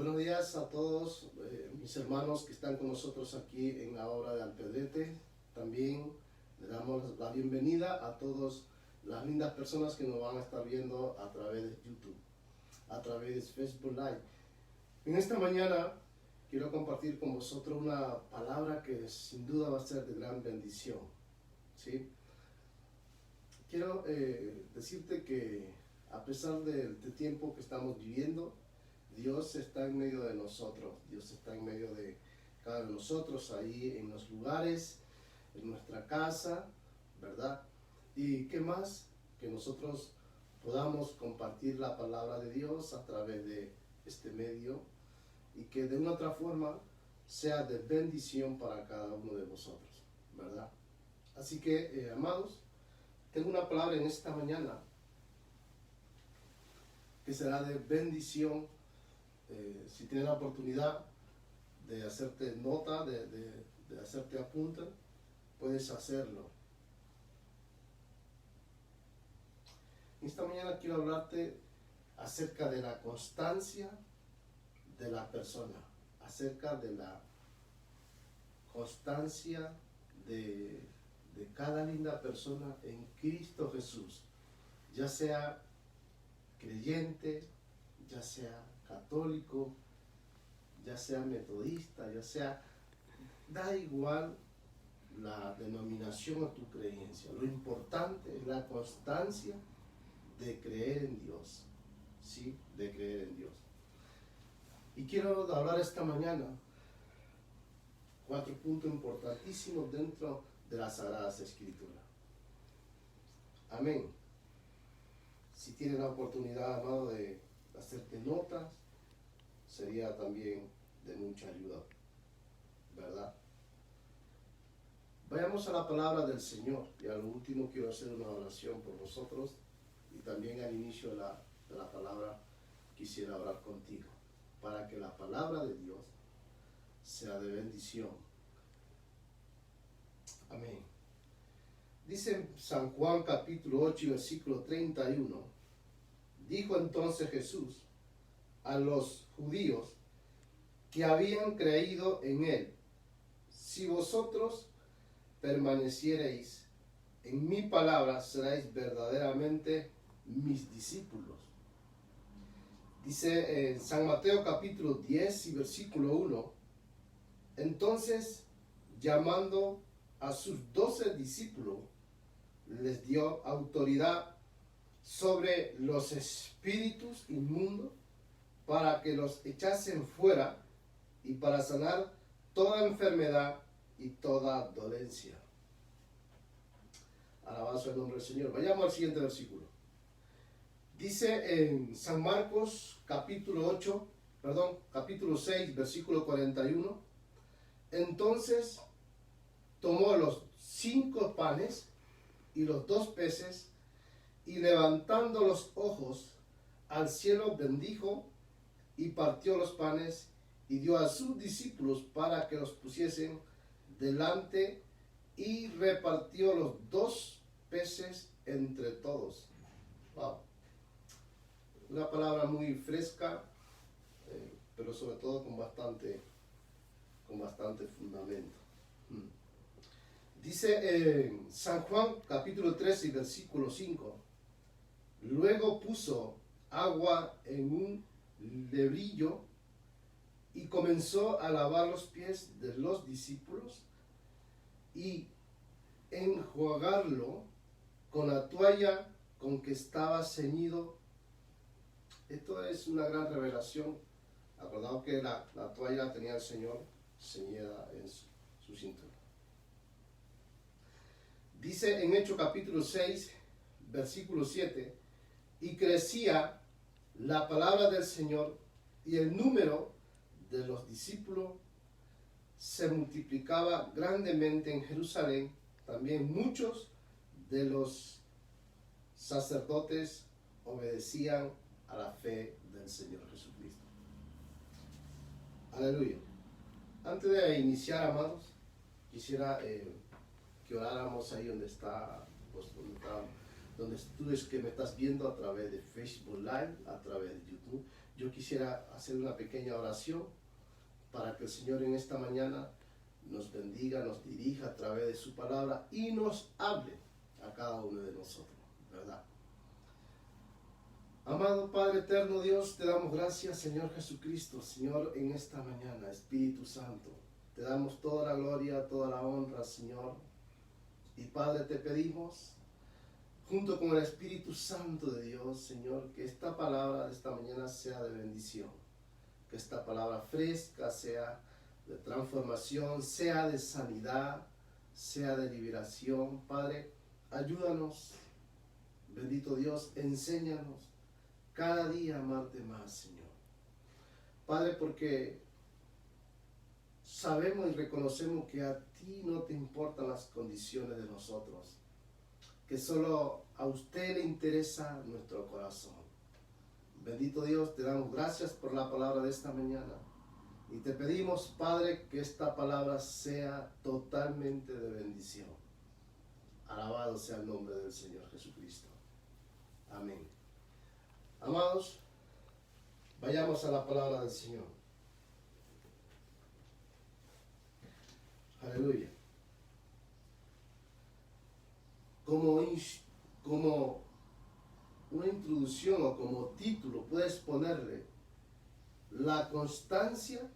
Buenos días a todos mis hermanos que están con nosotros aquí en la obra de Alpedrete. También le damos la bienvenida a todas las lindas personas que nos van a estar viendo a través de YouTube, a través de Facebook Live. En esta mañana quiero compartir con vosotros una palabra que sin duda va a ser de gran bendición, ¿sí? Quiero decirte que a pesar del tiempo que estamos viviendo, Dios está en medio de nosotros. Dios está en medio de cada uno de nosotros, ahí en los lugares, en nuestra casa, ¿verdad? Y qué más que nosotros podamos compartir la palabra de Dios a través de este medio y que de una otra forma sea de bendición para cada uno de vosotros, ¿verdad? Así que, amados, tengo una palabra en esta mañana que será de bendición. Si tienes la oportunidad de hacerte nota, de hacerte apunte, puedes hacerlo. Esta mañana quiero hablarte acerca de la constancia de la persona, acerca de la constancia de cada linda persona en Cristo Jesús, ya sea creyente, ya sea católico, ya sea metodista, ya sea, da igual la denominación o tu creencia. Lo importante es la constancia de creer en Dios, ¿sí? De creer en Dios. Y quiero hablar esta mañana 4 puntos importantísimos dentro de las Sagradas Escrituras. Amén. Si tienes la oportunidad, amado, de hacerte notas, sería también de mucha ayuda, ¿verdad? Vayamos a la palabra del Señor. Y al último quiero hacer una oración por vosotros. Y también al inicio de la palabra quisiera orar contigo, para que la palabra de Dios sea de bendición. Amén. Dice en San Juan capítulo 8 versículo 31, dijo entonces Jesús a los judíos que habían creído en él: si vosotros permaneciereis en mi palabra, seréis verdaderamente mis discípulos. Dice en San Mateo capítulo 10 y versículo 1, entonces llamando a sus 12 discípulos, les dio autoridad sobre los espíritus inmundos para que los echasen fuera y para sanar toda enfermedad y toda dolencia. Alabado sea el nombre del Señor. Vayamos al siguiente versículo. Dice en San Marcos capítulo 6 versículo 41, entonces tomó los 5 panes y los 2 peces, y levantando los ojos al cielo bendijo y partió los panes y dio a sus discípulos para que los pusiesen delante, y repartió los 2 peces entre todos. Wow. Una palabra muy fresca, pero sobre todo con bastante fundamento. Dice en San Juan capítulo 13 y versículo 5, luego puso agua en un lebrillo y comenzó a lavar los pies de los discípulos y enjuagarlo con la toalla con que estaba ceñido. Esto es una gran revelación. Acordado que la toalla tenía el Señor ceñida en su cintura. Dice en Hechos capítulo 6, versículo 7, y crecía la palabra del Señor y el número de los discípulos se multiplicaba grandemente en Jerusalén. También muchos de los sacerdotes obedecían a la fe del Señor Jesucristo. Aleluya. Antes de iniciar, amados, quisiera que oráramos ahí donde está, pues, donde tú es que me estás viendo a través de Facebook Live, a través de YouTube. yo quisiera hacer una pequeña oración para que el Señor en esta mañana nos bendiga, nos dirija a través de su palabra y nos hable a cada uno de nosotros, ¿verdad? Amado Padre eterno Dios, te damos gracias, Señor Jesucristo, Señor, en esta mañana, Espíritu Santo. Te damos toda la gloria, toda la honra, Señor. Y Padre, te pedimos, junto con el Espíritu Santo de Dios, Señor, que esta palabra de esta mañana sea de bendición. Que esta palabra fresca sea de transformación, sea de sanidad, sea de liberación. Padre, ayúdanos, bendito Dios, enséñanos cada día a amarte más, Señor. Padre, porque sabemos y reconocemos que a ti no te importan las condiciones de nosotros, que solo a usted le interesa nuestro corazón. Bendito Dios, te damos gracias por la palabra de esta mañana. Y te pedimos, Padre, que esta palabra sea totalmente de bendición. Alabado sea el nombre del Señor Jesucristo. Amén. Amados, vayamos a la palabra del Señor. Aleluya. Como una introducción o como título puedes ponerle la constancia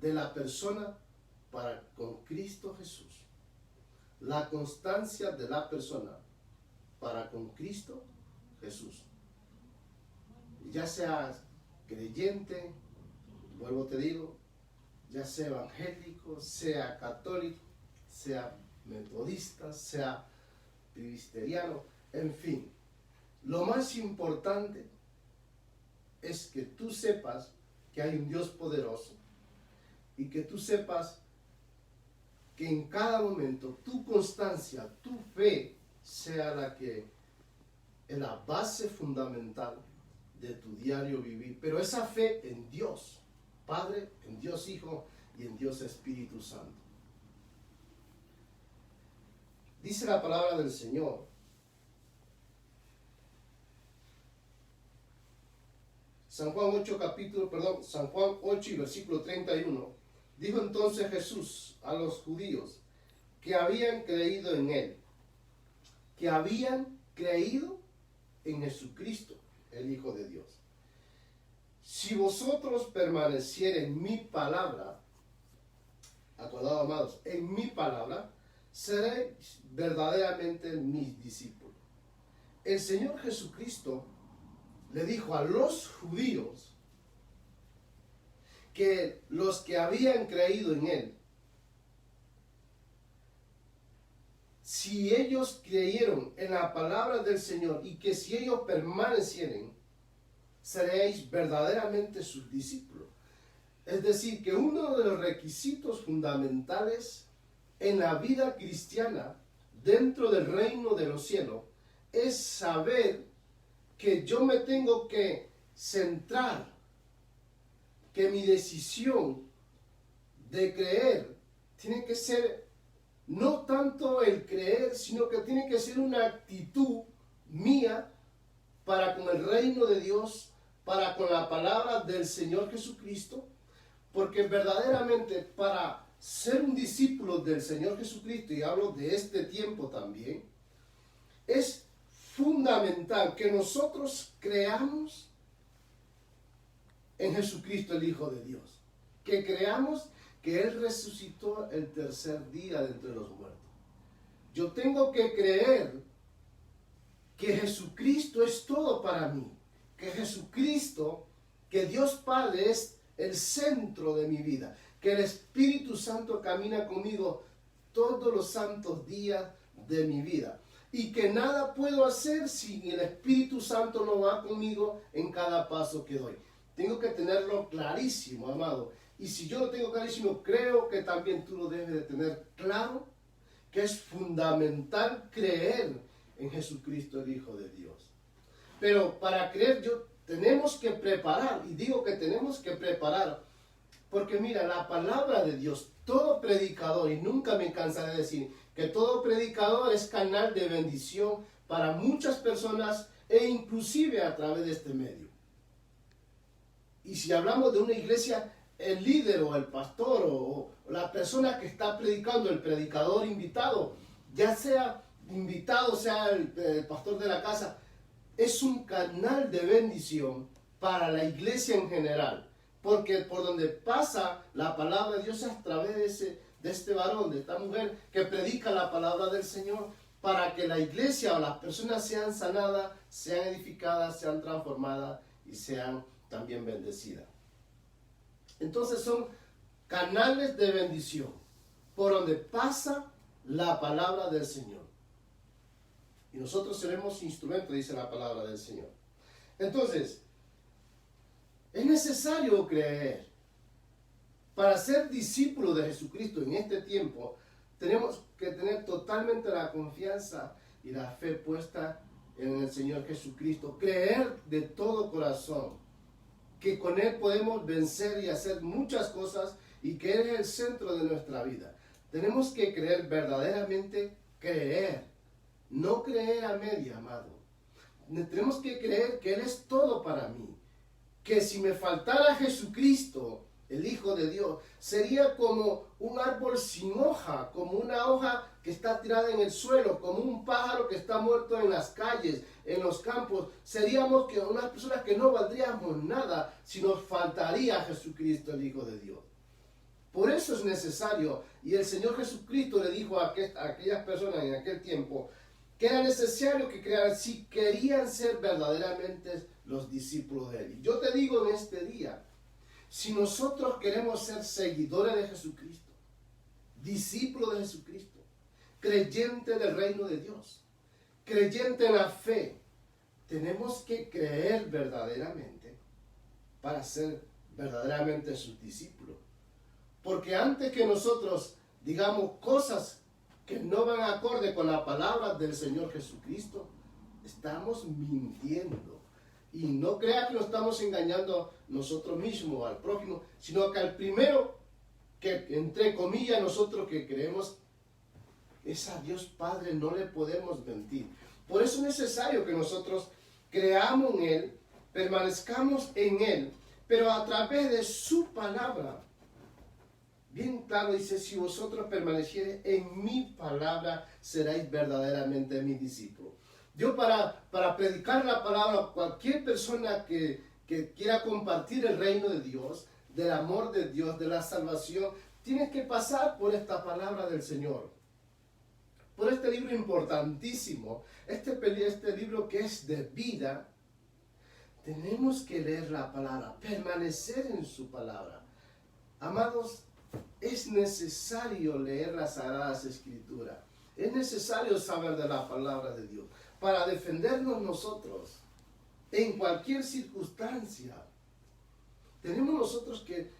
de la persona para con Cristo Jesús. La constancia de la persona para con Cristo Jesús. Ya sea creyente, vuelvo te digo, ya sea evangélico, sea católico, sea metodista, sea presbiteriano, en fin. Lo más importante es que tú sepas que hay un Dios poderoso y que tú sepas que en cada momento tu constancia, tu fe sea la que es la base fundamental de tu diario vivir. Pero esa fe en Dios Padre, en Dios Hijo y en Dios Espíritu Santo. Dice la palabra del Señor. San Juan 8 y versículo 31. Dijo entonces Jesús a los judíos que habían creído en Él, que habían creído en Jesucristo, el Hijo de Dios. Si vosotros permaneciereis en mi palabra, acordados amados, en mi palabra, seréis verdaderamente mis discípulos. El Señor Jesucristo le dijo a los judíos que los que habían creído en Él, si ellos creyeron en la palabra del Señor y que si ellos permanecieren, seréis verdaderamente sus discípulos. Es decir, que uno de los requisitos fundamentales en la vida cristiana dentro del reino de los cielos es saber que yo me tengo que centrar, que mi decisión de creer tiene que ser no tanto el creer, sino que tiene que ser una actitud mía para con el reino de Dios, para con la palabra del Señor Jesucristo, porque verdaderamente para ser un discípulo del Señor Jesucristo, y hablo de este tiempo también, es fundamental que nosotros creamos en Jesucristo, el Hijo de Dios, que creamos que Él resucitó el tercer día de entre los muertos. Yo tengo que creer que Jesucristo es todo para mí, que Jesucristo, que Dios Padre es el centro de mi vida, que el Espíritu Santo camina conmigo todos los santos días de mi vida y que nada puedo hacer si el Espíritu Santo no va conmigo en cada paso que doy. Tengo que tenerlo clarísimo, amado. Y si yo lo tengo clarísimo, creo que también tú lo debes de tener claro, que es fundamental creer en Jesucristo, el Hijo de Dios. Pero para creer tenemos que preparar, y digo que tenemos que preparar, porque mira, la palabra de Dios, todo predicador, y nunca me cansaré de decir, que todo predicador es canal de bendición para muchas personas e inclusive a través de este medio. si hablamos de una iglesia, el líder o el pastor o la persona que está predicando, el predicador invitado, ya sea invitado, sea el pastor de la casa, es un canal de bendición para la iglesia en general. Porque por donde pasa la palabra de Dios es a través de este varón, de esta mujer que predica la palabra del Señor, para que la iglesia o las personas sean sanadas, sean edificadas, sean transformadas y sean también bendecidas. Entonces son canales de bendición por donde pasa la palabra del Señor. Y nosotros seremos instrumentos, dice la palabra del Señor. Entonces, es necesario creer. Para ser discípulos de Jesucristo en este tiempo, tenemos que tener totalmente la confianza y la fe puesta en el Señor Jesucristo. Creer de todo corazón que con Él podemos vencer y hacer muchas cosas y que Él es el centro de nuestra vida. Tenemos que creer verdaderamente, creer. No creer a media, amado. Tenemos que creer que Él es todo para mí. Que si me faltara Jesucristo, el Hijo de Dios, sería como un árbol sin hoja, como una hoja que está tirada en el suelo, como un pájaro que está muerto en las calles, en los campos. Seríamos que unas personas que no valdríamos nada si nos faltaría Jesucristo, el Hijo de Dios. Por eso es necesario, y el Señor Jesucristo le dijo a aquellas personas en aquel tiempo, que era necesario que crearan si querían ser verdaderamente los discípulos de Él. Y yo te digo en este día, si nosotros queremos ser seguidores de Jesucristo, discípulos de Jesucristo, creyentes del reino de Dios, creyentes en la fe, tenemos que creer verdaderamente para ser verdaderamente sus discípulos. Porque antes que nosotros digamos cosas que no van acorde con la palabra del Señor Jesucristo, estamos mintiendo. Y no crea que nos estamos engañando nosotros mismos, al prójimo, sino que al primero, que entre comillas nosotros que creemos, es a Dios Padre, no le podemos mentir. Por eso es necesario que nosotros creamos en Él, permanezcamos en Él, pero a través de su palabra. Bien claro dice, si vosotros permaneciereis en mi palabra, seréis verdaderamente mis discípulos. Yo para predicar la palabra, cualquier persona que quiera compartir el reino de Dios, del amor de Dios, de la salvación, tiene que pasar por esta palabra del Señor. Por este libro importantísimo, este libro que es de vida, tenemos que leer la palabra, permanecer en su palabra. Amados, es necesario leer las Sagradas Escrituras. Es necesario saber de la palabra de Dios para defendernos nosotros en cualquier circunstancia. Tenemos nosotros que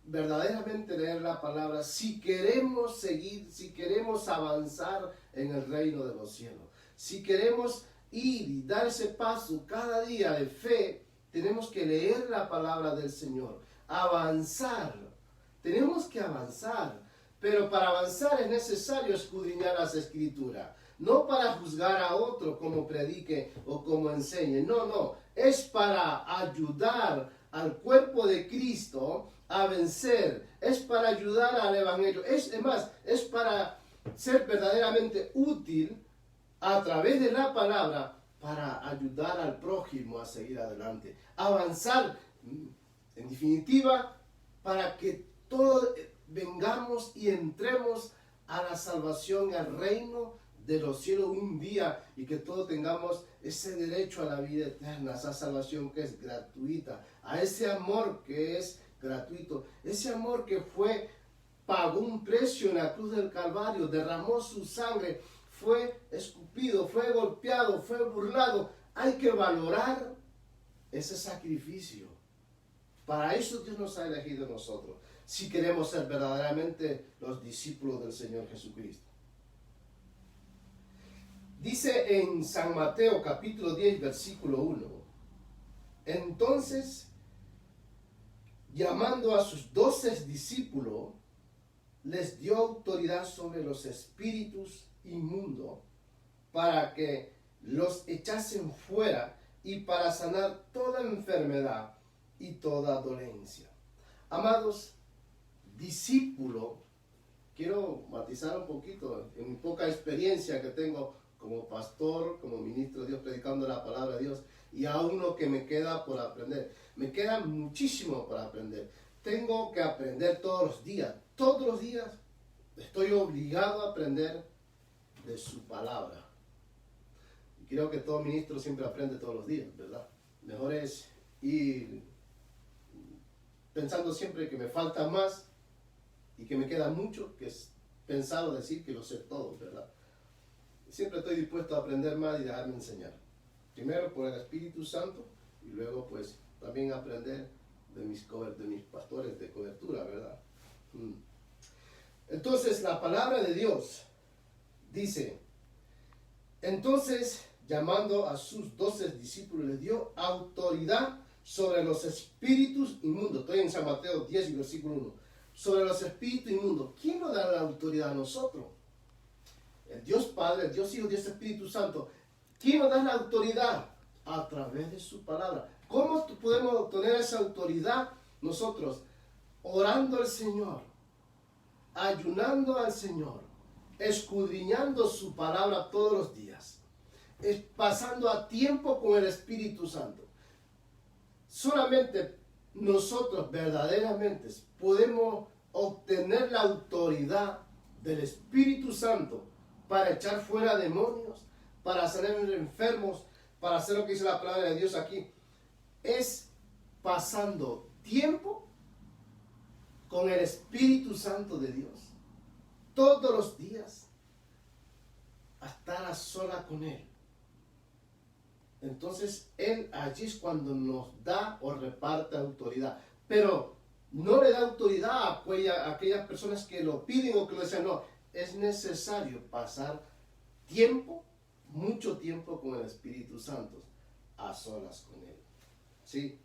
verdaderamente leer la palabra si queremos seguir, si queremos avanzar en el reino de los cielos. Si queremos ir y dar ese paso cada día de fe, tenemos que leer la palabra del Señor, avanzar. Tenemos que avanzar, pero para avanzar es necesario escudriñar las Escrituras. No para juzgar a otro como predique o como enseñe. No. Es para ayudar al cuerpo de Cristo a vencer. Es para ayudar al Evangelio. Es para ser verdaderamente útil a través de la palabra para ayudar al prójimo a seguir adelante. Avanzar, en definitiva, para que todos vengamos y entremos a la salvación, al reino de los cielos un día, y que todos tengamos ese derecho a la vida eterna, a esa salvación que es gratuita, a ese amor que es gratuito, ese amor que pagó un precio en la cruz del Calvario, derramó su sangre, fue escupido, fue golpeado, fue burlado. Hay que valorar ese sacrificio. Para eso Dios nos ha elegido a nosotros, si queremos ser verdaderamente los discípulos del Señor Jesucristo. Dice en San Mateo capítulo 10, versículo 1, entonces, llamando a sus 12 discípulos, les dio autoridad sobre los espíritus inmundos para que los echasen fuera y para sanar toda enfermedad y toda dolencia. Amados, discípulo, quiero matizar un poquito en mi poca experiencia que tengo como pastor, como ministro de Dios, predicando la palabra de Dios, y aún lo que me queda por aprender. Me queda muchísimo por aprender. Tengo que aprender todos los días. Todos los días estoy obligado a aprender de su palabra. Y creo que todo ministro siempre aprende todos los días, ¿verdad? Mejor es ir pensando siempre que me falta más y que me queda mucho, que es pensar o decir que lo sé todo, ¿verdad? Siempre estoy dispuesto a aprender más y dejarme enseñar. Primero por el Espíritu Santo y luego pues también aprender de mis pastores de cobertura, ¿verdad? Entonces la palabra de Dios dice, entonces llamando a sus 12 discípulos les dio autoridad sobre los espíritus inmundos. Estoy en San Mateo 10 y versículo 1. Sobre los espíritus inmundos. ¿Quién nos da la autoridad a nosotros? El Dios Padre, el Dios Hijo, el Dios Espíritu Santo. ¿Quién nos da la autoridad? A través de su palabra. ¿Cómo podemos obtener esa autoridad nosotros? Orando al Señor, ayunando al Señor, escudriñando su palabra todos los días, pasando a tiempo con el Espíritu Santo. Solamente nosotros verdaderamente podemos obtener la autoridad del Espíritu Santo para echar fuera demonios, para sanar enfermos, para hacer lo que dice la palabra de Dios aquí. Es pasando tiempo con el Espíritu Santo de Dios. Todos los días. A estar a sola con Él. Entonces, Él allí es cuando nos da o reparte autoridad. Pero no le da autoridad a aquellas personas que lo piden o que lo desean. No, es necesario pasar tiempo, mucho tiempo con el Espíritu Santo, a solas con Él. ¿Sí?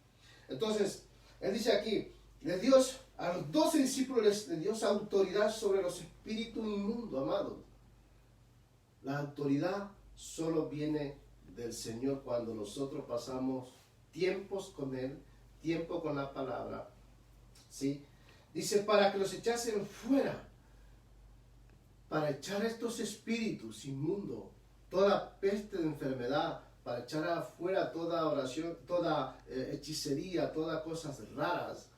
Entonces, Él dice aquí, a los 12 discípulos les dio autoridad sobre los espíritus inmundos, amados. La autoridad solo viene del Señor cuando nosotros pasamos tiempos con Él, tiempo con la palabra. ¿Sí? Dice, para que los echasen fuera, para echar estos espíritus inmundos, toda peste de enfermedad, para echar afuera toda oración, toda hechicería, todas cosas raras,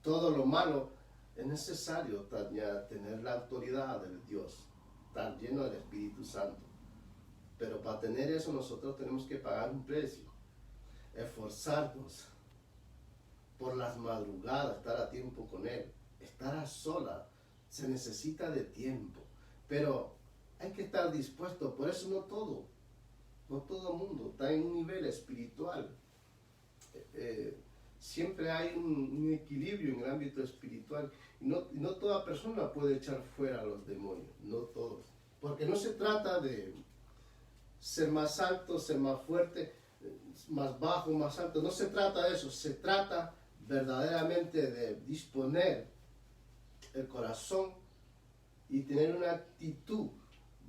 todo lo malo. Es necesario tener la autoridad del Dios, estar lleno del Espíritu Santo. Pero para tener eso nosotros tenemos que pagar un precio, esforzarnos por las madrugadas, estar a tiempo con Él, estar a sola. Se necesita de tiempo, pero hay que estar dispuesto. Por eso no todo mundo está en un nivel espiritual. Siempre hay un equilibrio en el ámbito espiritual. Y no toda persona puede echar fuera a los demonios, no todos. Porque no se trata de ser más alto, ser más fuerte, más bajo, más alto. No se trata de eso. Se trata verdaderamente de disponer el corazón y tener una actitud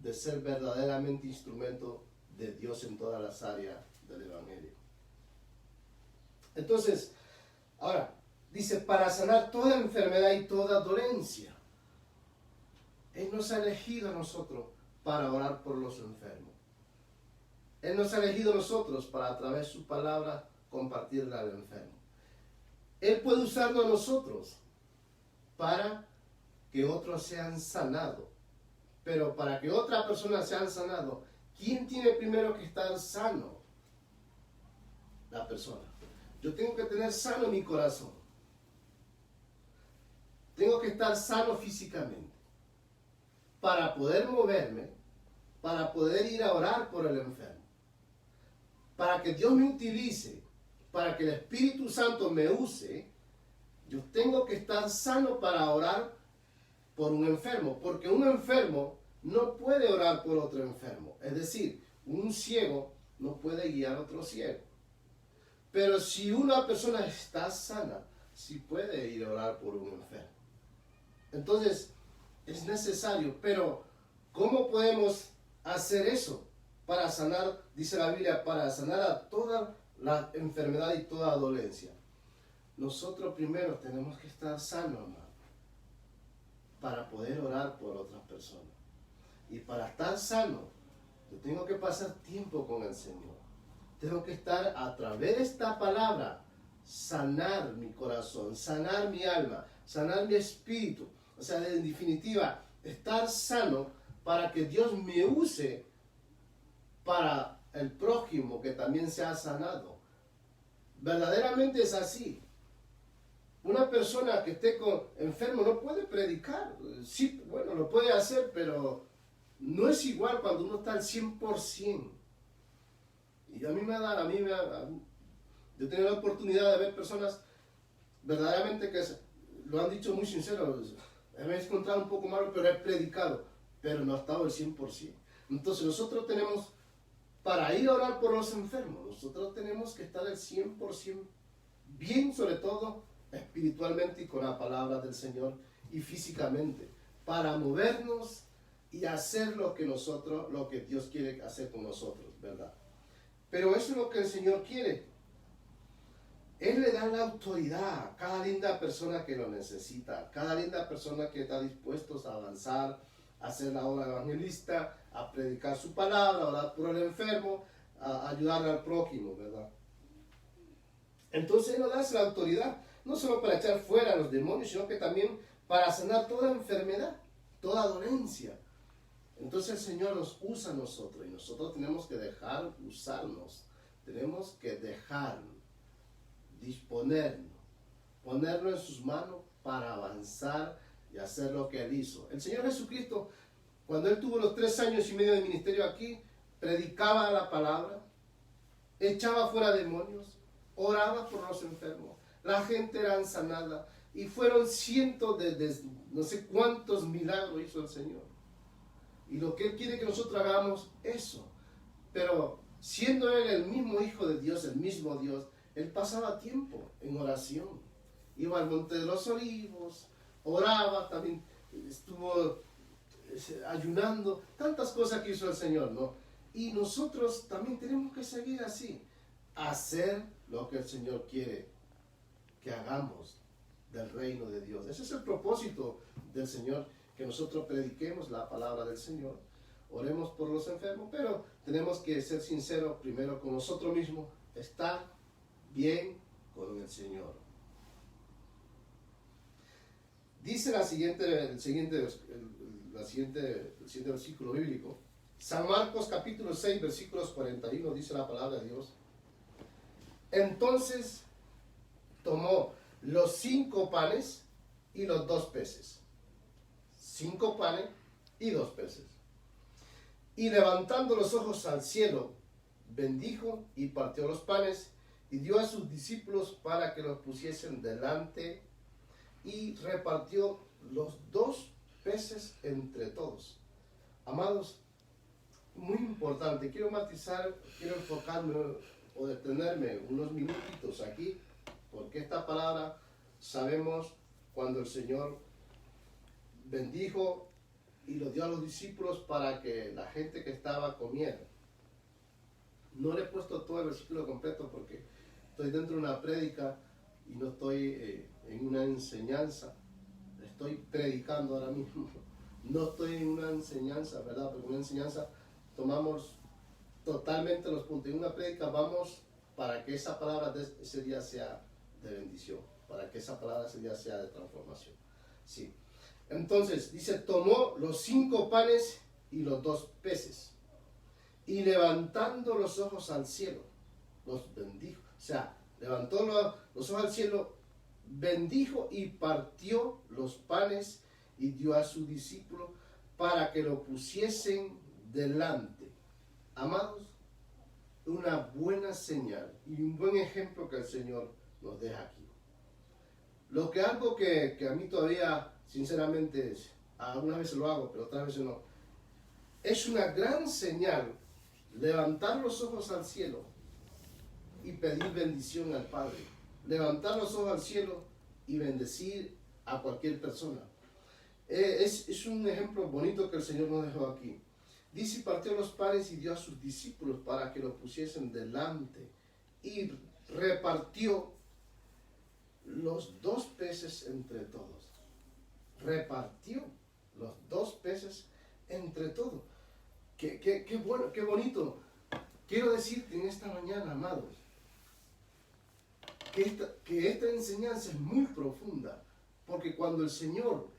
de ser verdaderamente instrumento de Dios en todas las áreas del Evangelio. Entonces, ahora, dice, para sanar toda enfermedad y toda dolencia. Él nos ha elegido a nosotros para orar por los enfermos. Él nos ha elegido a nosotros para a través de su palabra compartirla al enfermo. Él puede usarnos a nosotros para que otros sean sanados. Pero para que otra persona sea sanado, ¿quién tiene primero que estar sano? La persona. Yo tengo que tener sano mi corazón. Tengo que estar sano físicamente. Para poder moverme, para poder ir a orar por el enfermo. Para que Dios me utilice, para que el Espíritu Santo me use, yo tengo que estar sano para orar por un enfermo. Porque un enfermo no puede orar por otro enfermo. Es decir, un ciego no puede guiar a otro ciego. Pero si una persona está sana, sí puede ir a orar por un enfermo. Entonces, es necesario. Pero, ¿cómo podemos hacer eso? Para sanar, dice la Biblia, para sanar a toda la enfermedad y toda dolencia. Nosotros primero tenemos que estar sanos, hermano, para poder orar por otras personas. Y para estar sano, yo tengo que pasar tiempo con el Señor. Tengo que estar a través de esta palabra, sanar mi corazón, sanar mi alma, sanar mi espíritu. O sea, en definitiva, estar sano para que Dios me use para el prójimo que también sea sanado. Verdaderamente es así. Una persona que esté enfermo no puede predicar. Sí, bueno, lo puede hacer, pero no es igual cuando uno está al 100%. Y yo he tenido la oportunidad de ver personas verdaderamente que lo han dicho muy sincero. Me he encontrado un poco malo, pero he predicado, pero no ha estado al 100%. Entonces nosotros tenemos, para ir a orar por los enfermos, nosotros tenemos que estar al 100% bien, sobre todo espiritualmente y con la palabra del Señor, y físicamente, para movernos y hacer lo que Dios quiere hacer con nosotros, ¿verdad? Pero eso es lo que el Señor quiere. Él le da la autoridad a cada linda persona que lo necesita, cada linda persona que está dispuesto a avanzar, a hacer la obra evangelista, a predicar su palabra, a orar por el enfermo, a ayudar al prójimo, ¿verdad? Entonces Él nos da esa autoridad, no solo para echar fuera a los demonios, sino que también para sanar toda enfermedad, toda dolencia. Entonces el Señor nos usa a nosotros y nosotros tenemos que dejar usarnos, tenemos que dejar disponernos, ponerlo en sus manos para avanzar y hacer lo que Él hizo. El Señor Jesucristo, cuando Él tuvo los 3 años y medio de ministerio aquí, predicaba la palabra, echaba fuera demonios, oraba por los enfermos, la gente era sanada y fueron cientos de no sé cuántos milagros hizo el Señor. Y lo que Él quiere que nosotros hagamos, eso. Pero siendo Él el mismo Hijo de Dios, el mismo Dios, Él pasaba tiempo en oración. Iba al Monte de los Olivos, oraba, también estuvo ayunando, tantas cosas que hizo el Señor, ¿no? Y nosotros también tenemos que seguir así, hacer lo que el Señor quiere que hagamos del reino de Dios. Ese es el propósito del Señor, que nosotros prediquemos la palabra del Señor, oremos por los enfermos, pero tenemos que ser sinceros primero con nosotros mismos, estar bien con el Señor. Dice el siguiente versículo bíblico, San Marcos capítulo 6, versículos 41, dice la palabra de Dios. Entonces tomó los 5 panes y los 2 peces. 5 panes y 2 peces. Y levantando los ojos al cielo, bendijo y partió los panes y dio a sus discípulos para que los pusiesen delante y repartió los 2 peces entre todos. Amados, muy importante, quiero matizar, quiero enfocarme o detenerme unos minutitos aquí, porque esta palabra sabemos cuando el Señor bendijo y lo dio a los discípulos para que la gente que estaba comiera. No le he puesto todo el versículo completo porque estoy dentro de una prédica y no estoy en una enseñanza. Estoy predicando ahora mismo. No estoy en una enseñanza, ¿verdad? Porque en una enseñanza tomamos totalmente los puntos. En una prédica vamos para que esa palabra de ese día sea de bendición, para que esa palabra ese día sea de transformación. Sí. Entonces, dice, tomó los 5 panes y los 2 peces, y levantando los ojos al cielo, los bendijo. O sea, levantó los ojos al cielo, bendijo y partió los panes y dio a sus discípulos para que lo pusiesen delante. Amados, una buena señal y un buen ejemplo que el Señor nos deja aquí. Algo que a mí todavía, sinceramente, algunas veces lo hago, pero otras veces no. Es una gran señal levantar los ojos al cielo y pedir bendición al Padre. Levantar los ojos al cielo y bendecir a cualquier persona. Es un ejemplo bonito que el Señor nos dejó aquí. Dice, partió los panes y dio a sus discípulos para que los pusiesen delante y repartió los 2 peces entre todos. Repartió los 2 peces entre todos. Qué bueno, qué bonito. Quiero decirte en esta mañana, amados, que esta enseñanza es muy profunda, porque cuando el Señor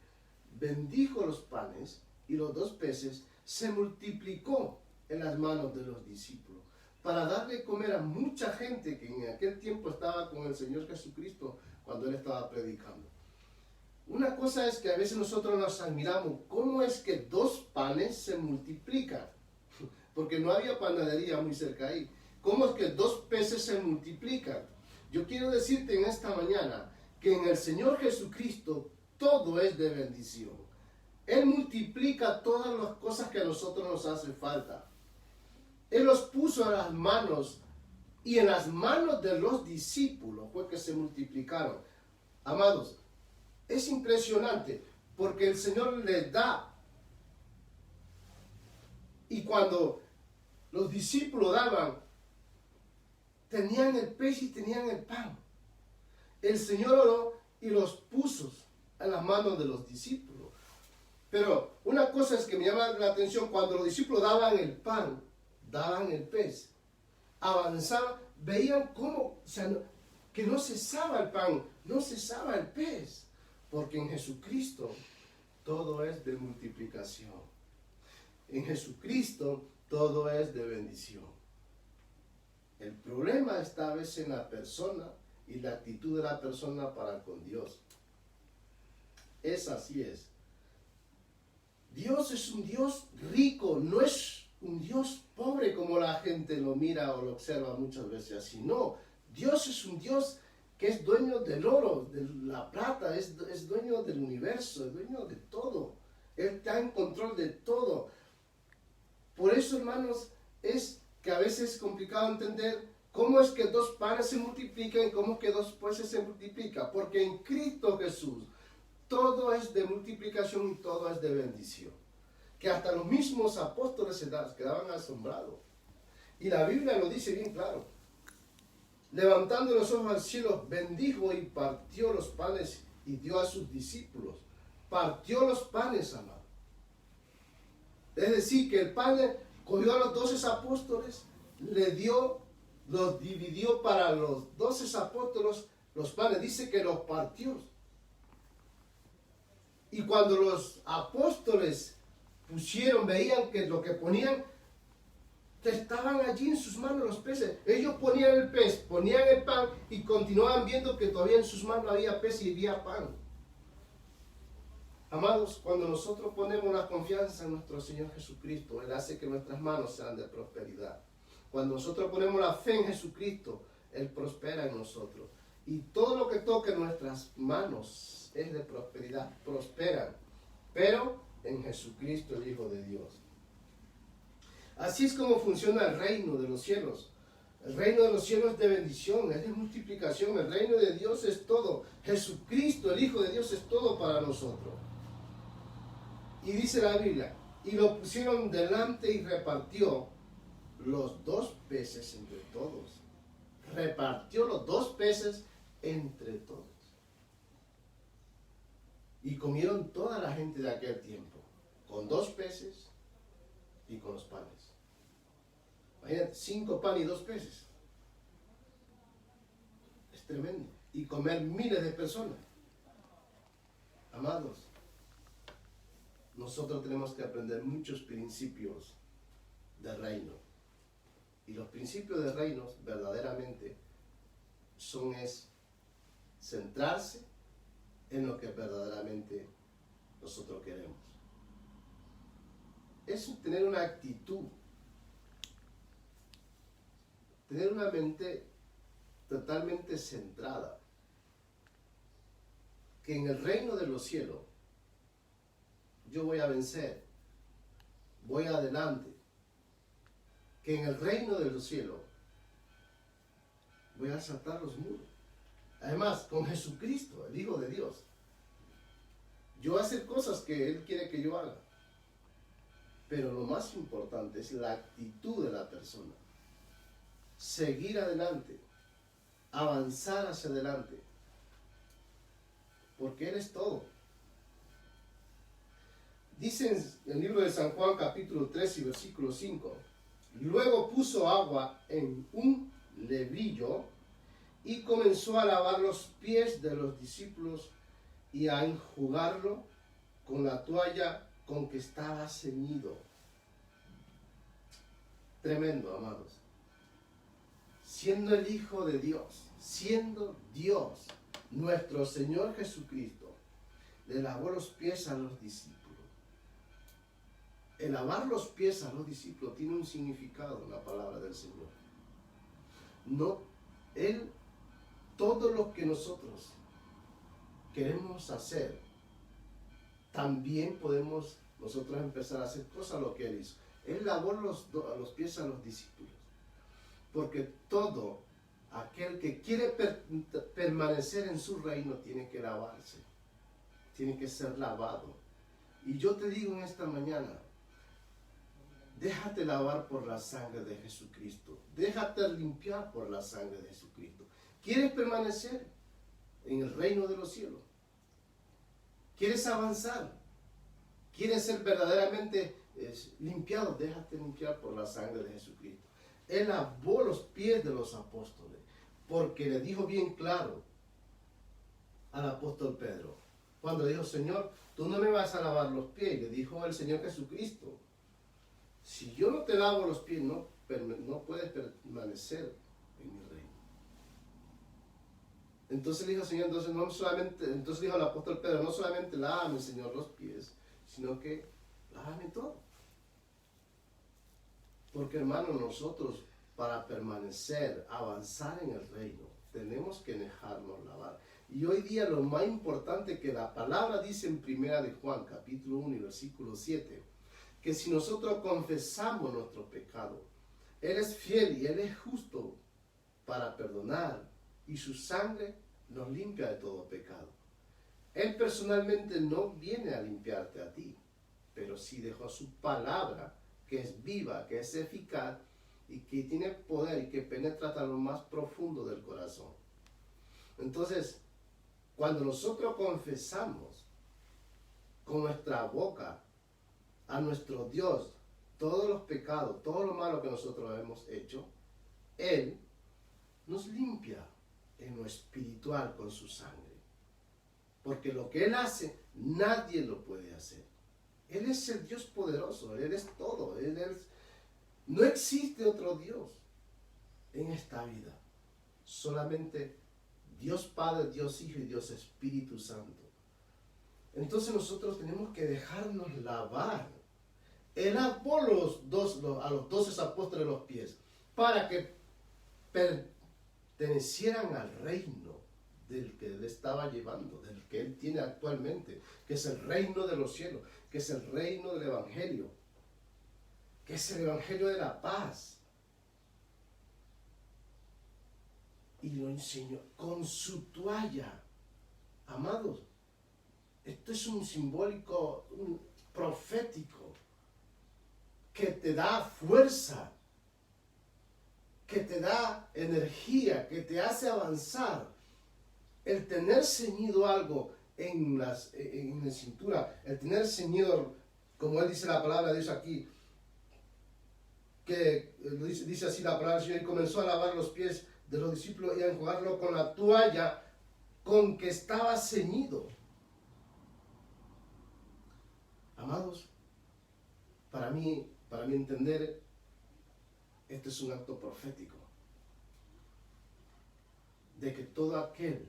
bendijo los panes y los 2 peces, se multiplicó en las manos de los discípulos, para darle comer a mucha gente que en aquel tiempo estaba con el Señor Jesucristo cuando Él estaba predicando. Una cosa es que a veces nosotros nos admiramos, ¿cómo es que 2 panes se multiplican? Porque no había panadería muy cerca ahí. ¿Cómo es que 2 peces se multiplican? Yo quiero decirte en esta mañana que en el Señor Jesucristo todo es de bendición. Él multiplica todas las cosas que a nosotros nos hace falta. Él los puso en las manos, y en las manos de los discípulos fue que se multiplicaron. Amados, es impresionante porque el Señor les da. Y cuando los discípulos daban, tenían el pez y tenían el pan. El Señor oró y los puso en las manos de los discípulos. Pero una cosa es que me llama la atención, cuando los discípulos daban el pan, daban el pez, avanzaban, veían cómo, que no cesaba el pan, no cesaba el pez, porque en Jesucristo todo es de multiplicación. En Jesucristo todo es de bendición. El problema está a veces en la persona y la actitud de la persona para con Dios. Así es. Dios es un Dios rico, no es un Dios pobre como la gente lo mira o lo observa muchas veces así. No, Dios es un Dios que es dueño del oro, de la plata, es dueño del universo, es dueño de todo. Él está en control de todo. Por eso, hermanos, es que a veces es complicado entender cómo es que 2 panes se multiplican y cómo es que 2 peces se multiplican. Porque en Cristo Jesús todo es de multiplicación y todo es de bendición. Que hasta los mismos apóstoles se quedaban asombrados. Y la Biblia lo dice bien claro. Levantando los ojos al cielo, bendijo y partió los panes y dio a sus discípulos. Partió los panes, amado. Es decir, que el Padre cogió a los 12 apóstoles, los dividió para los 12 apóstoles los panes. Dice que los partió. Y cuando los apóstoles veían que lo que ponían, estaban allí en sus manos los peces. Ellos ponían el pez, ponían el pan y continuaban viendo que todavía en sus manos había pez y había pan. Amados, cuando nosotros ponemos la confianza en nuestro Señor Jesucristo, Él hace que nuestras manos sean de prosperidad. Cuando nosotros ponemos la fe en Jesucristo, Él prospera en nosotros. Y todo lo que toque nuestras manos es de prosperidad, prosperan. Pero en Jesucristo, el Hijo de Dios. Así es como funciona el reino de los cielos. El reino de los cielos es de bendición, es de multiplicación. El reino de Dios es todo. Jesucristo, el Hijo de Dios, es todo para nosotros. Y dice la Biblia, y lo pusieron delante y repartió los 2 peces entre todos. Repartió los 2 peces entre todos. Y comieron toda la gente de aquel tiempo, con 2 peces y con los panes. Imagínate, 5 panes y 2 peces. Es tremendo. Y comer miles de personas. Amados, nosotros tenemos que aprender muchos principios del reino. Y los principios del reino verdaderamente es centrarse en lo que verdaderamente nosotros queremos. Es tener una actitud, tener una mente totalmente centrada, que en el reino de los cielos yo voy a vencer, voy adelante, que en el reino de los cielos voy a saltar los muros. Además, con Jesucristo, el Hijo de Dios, yo voy a hacer cosas que Él quiere que yo haga. Pero lo más importante es la actitud de la persona. Seguir adelante, avanzar hacia adelante, porque Él es todo. Dice en el libro de San Juan capítulo 3 y versículo 5, luego puso agua en un lebrillo y comenzó a lavar los pies de los discípulos y a enjugarlo con la toalla con que estaba ceñido. Tremendo, amados. Siendo el Hijo de Dios, siendo Dios, nuestro Señor Jesucristo, le lavó los pies a los discípulos. El lavar los pies a los discípulos tiene un significado en la palabra del Señor. No, Él, todo lo que nosotros queremos hacer, también podemos nosotros empezar a hacer cosas lo que Él hizo. Él lavó los pies a los discípulos. Porque todo aquel que quiere permanecer en su reino tiene que lavarse, tiene que ser lavado. Y yo te digo en esta mañana, déjate lavar por la sangre de Jesucristo, déjate limpiar por la sangre de Jesucristo. ¿Quieres permanecer en el reino de los cielos? ¿Quieres avanzar? ¿Quieres ser verdaderamente limpiado? Déjate limpiar por la sangre de Jesucristo. Él lavó los pies de los apóstoles, porque le dijo bien claro al apóstol Pedro, cuando le dijo, Señor, tú no me vas a lavar los pies, le dijo el Señor Jesucristo, si yo no te lavo los pies, no puedes permanecer en mi reino. Entonces le dijo el Señor, entonces dijo el apóstol Pedro, no solamente lávame, Señor, los pies, sino que lávame todo. Porque, hermano, nosotros para permanecer, avanzar en el reino, tenemos que dejarnos lavar. Y hoy día lo más importante que la palabra dice en Primera de Juan, capítulo 1 y versículo 7, que si nosotros confesamos nuestro pecado, Él es fiel y Él es justo para perdonar, y su sangre nos limpia de todo pecado. Él personalmente no viene a limpiarte a ti, pero sí dejó su palabra, que es viva, que es eficaz y que tiene poder y que penetra hasta lo más profundo del corazón. Entonces, cuando nosotros confesamos con nuestra boca a nuestro Dios todos los pecados, todo lo malo que nosotros hemos hecho, Él nos limpia en lo espiritual con su sangre. Porque lo que Él hace, nadie lo puede hacer. Él es el Dios poderoso, Él es todo, no existe otro Dios en esta vida. Solamente Dios Padre, Dios Hijo y Dios Espíritu Santo. Entonces nosotros tenemos que dejarnos lavar. Él lavó a los 12 apóstoles los pies para que pertenecieran al reino del que Él estaba llevando, del que Él tiene actualmente, que es el reino de los cielos, que es el reino del Evangelio, que es el Evangelio de la paz. Y lo enseñó con su toalla. Amados, esto es un simbólico, un profético, que te da fuerza, que te da energía, que te hace avanzar. El tener ceñido algo en la cintura, el tener ceñido, como Él dice la palabra de Dios aquí, que dice así la palabra del Señor, y comenzó a lavar los pies de los discípulos y a enjugarlo con la toalla con que estaba ceñido. Amados, para mí entender, este es un acto profético de que todo aquel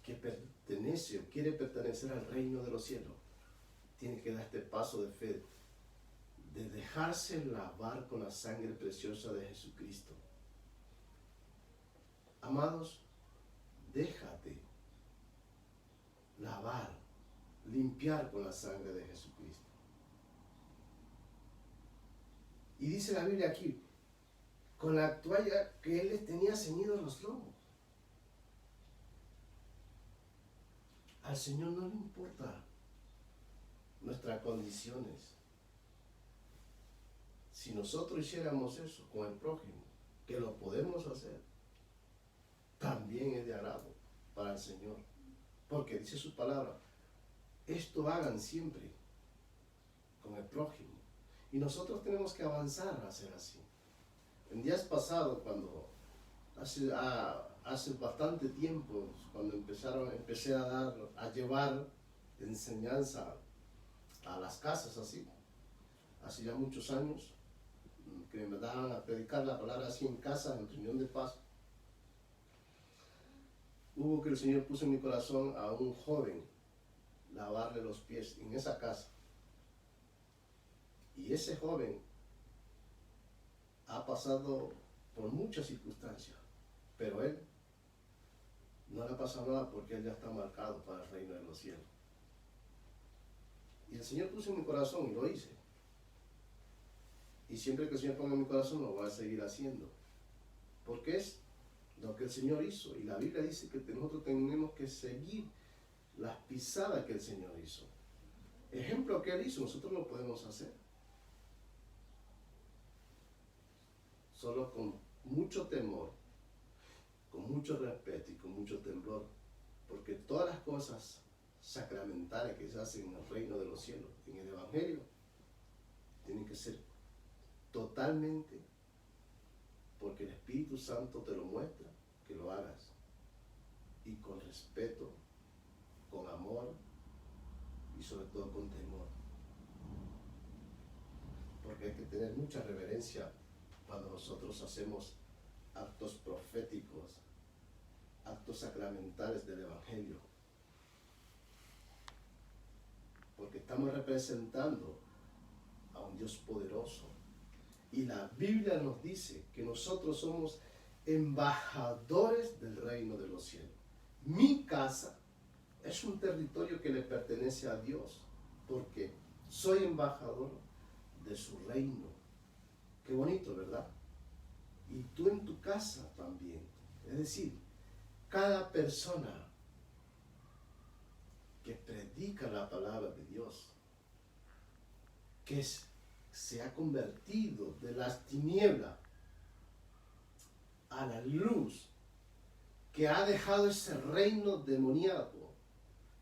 que pertenece o quiere pertenecer al reino de los cielos tiene que dar este paso de fe, de dejarse lavar con la sangre preciosa de Jesucristo. Amados, déjate lavar, limpiar con la sangre de Jesucristo. Y dice la Biblia aquí, con la toalla que Él les tenía ceñidos los lomos. Al Señor no le importa nuestras condiciones. Si nosotros hiciéramos eso con el prójimo, que lo podemos hacer, también es de agrado para el Señor. Porque dice su palabra, esto hagan siempre con el prójimo. Y nosotros tenemos que avanzar a ser así. En días pasados, cuando hace bastante tiempo, cuando empecé a llevar enseñanza a las casas así, hace ya muchos años, que me daban a predicar la palabra así en casa, en reunión de paz, hubo que el Señor puso en mi corazón a un joven lavarle los pies en esa casa. Y ese joven ha pasado por muchas circunstancias, pero él no le ha pasado nada porque él ya está marcado para el reino de los cielos. Y el Señor puso en mi corazón y lo hice. Y siempre que el Señor ponga en mi corazón lo voy a seguir haciendo. Porque es lo que el Señor hizo. Y la Biblia dice que nosotros tenemos que seguir las pisadas que el Señor hizo. Ejemplo que Él hizo, nosotros lo podemos hacer. Solo con mucho temor, con mucho respeto y con mucho temblor. Porque todas las cosas sacramentales que se hacen en el reino de los cielos, en el Evangelio, tienen que ser totalmente porque el Espíritu Santo te lo muestra, que lo hagas. Y con respeto, con amor y sobre todo con temor. Porque hay que tener mucha reverencia cuando nosotros hacemos actos proféticos, actos sacramentales del Evangelio. Porque estamos representando a un Dios poderoso. Y la Biblia nos dice que nosotros somos embajadores del reino de los cielos. Mi casa es un territorio que le pertenece a Dios, porque soy embajador de su reino. Qué bonito, ¿verdad? Y tú en tu casa también. Es decir, cada persona que predica la palabra de Dios, que se ha convertido de las tinieblas a la luz, que ha dejado ese reino demoníaco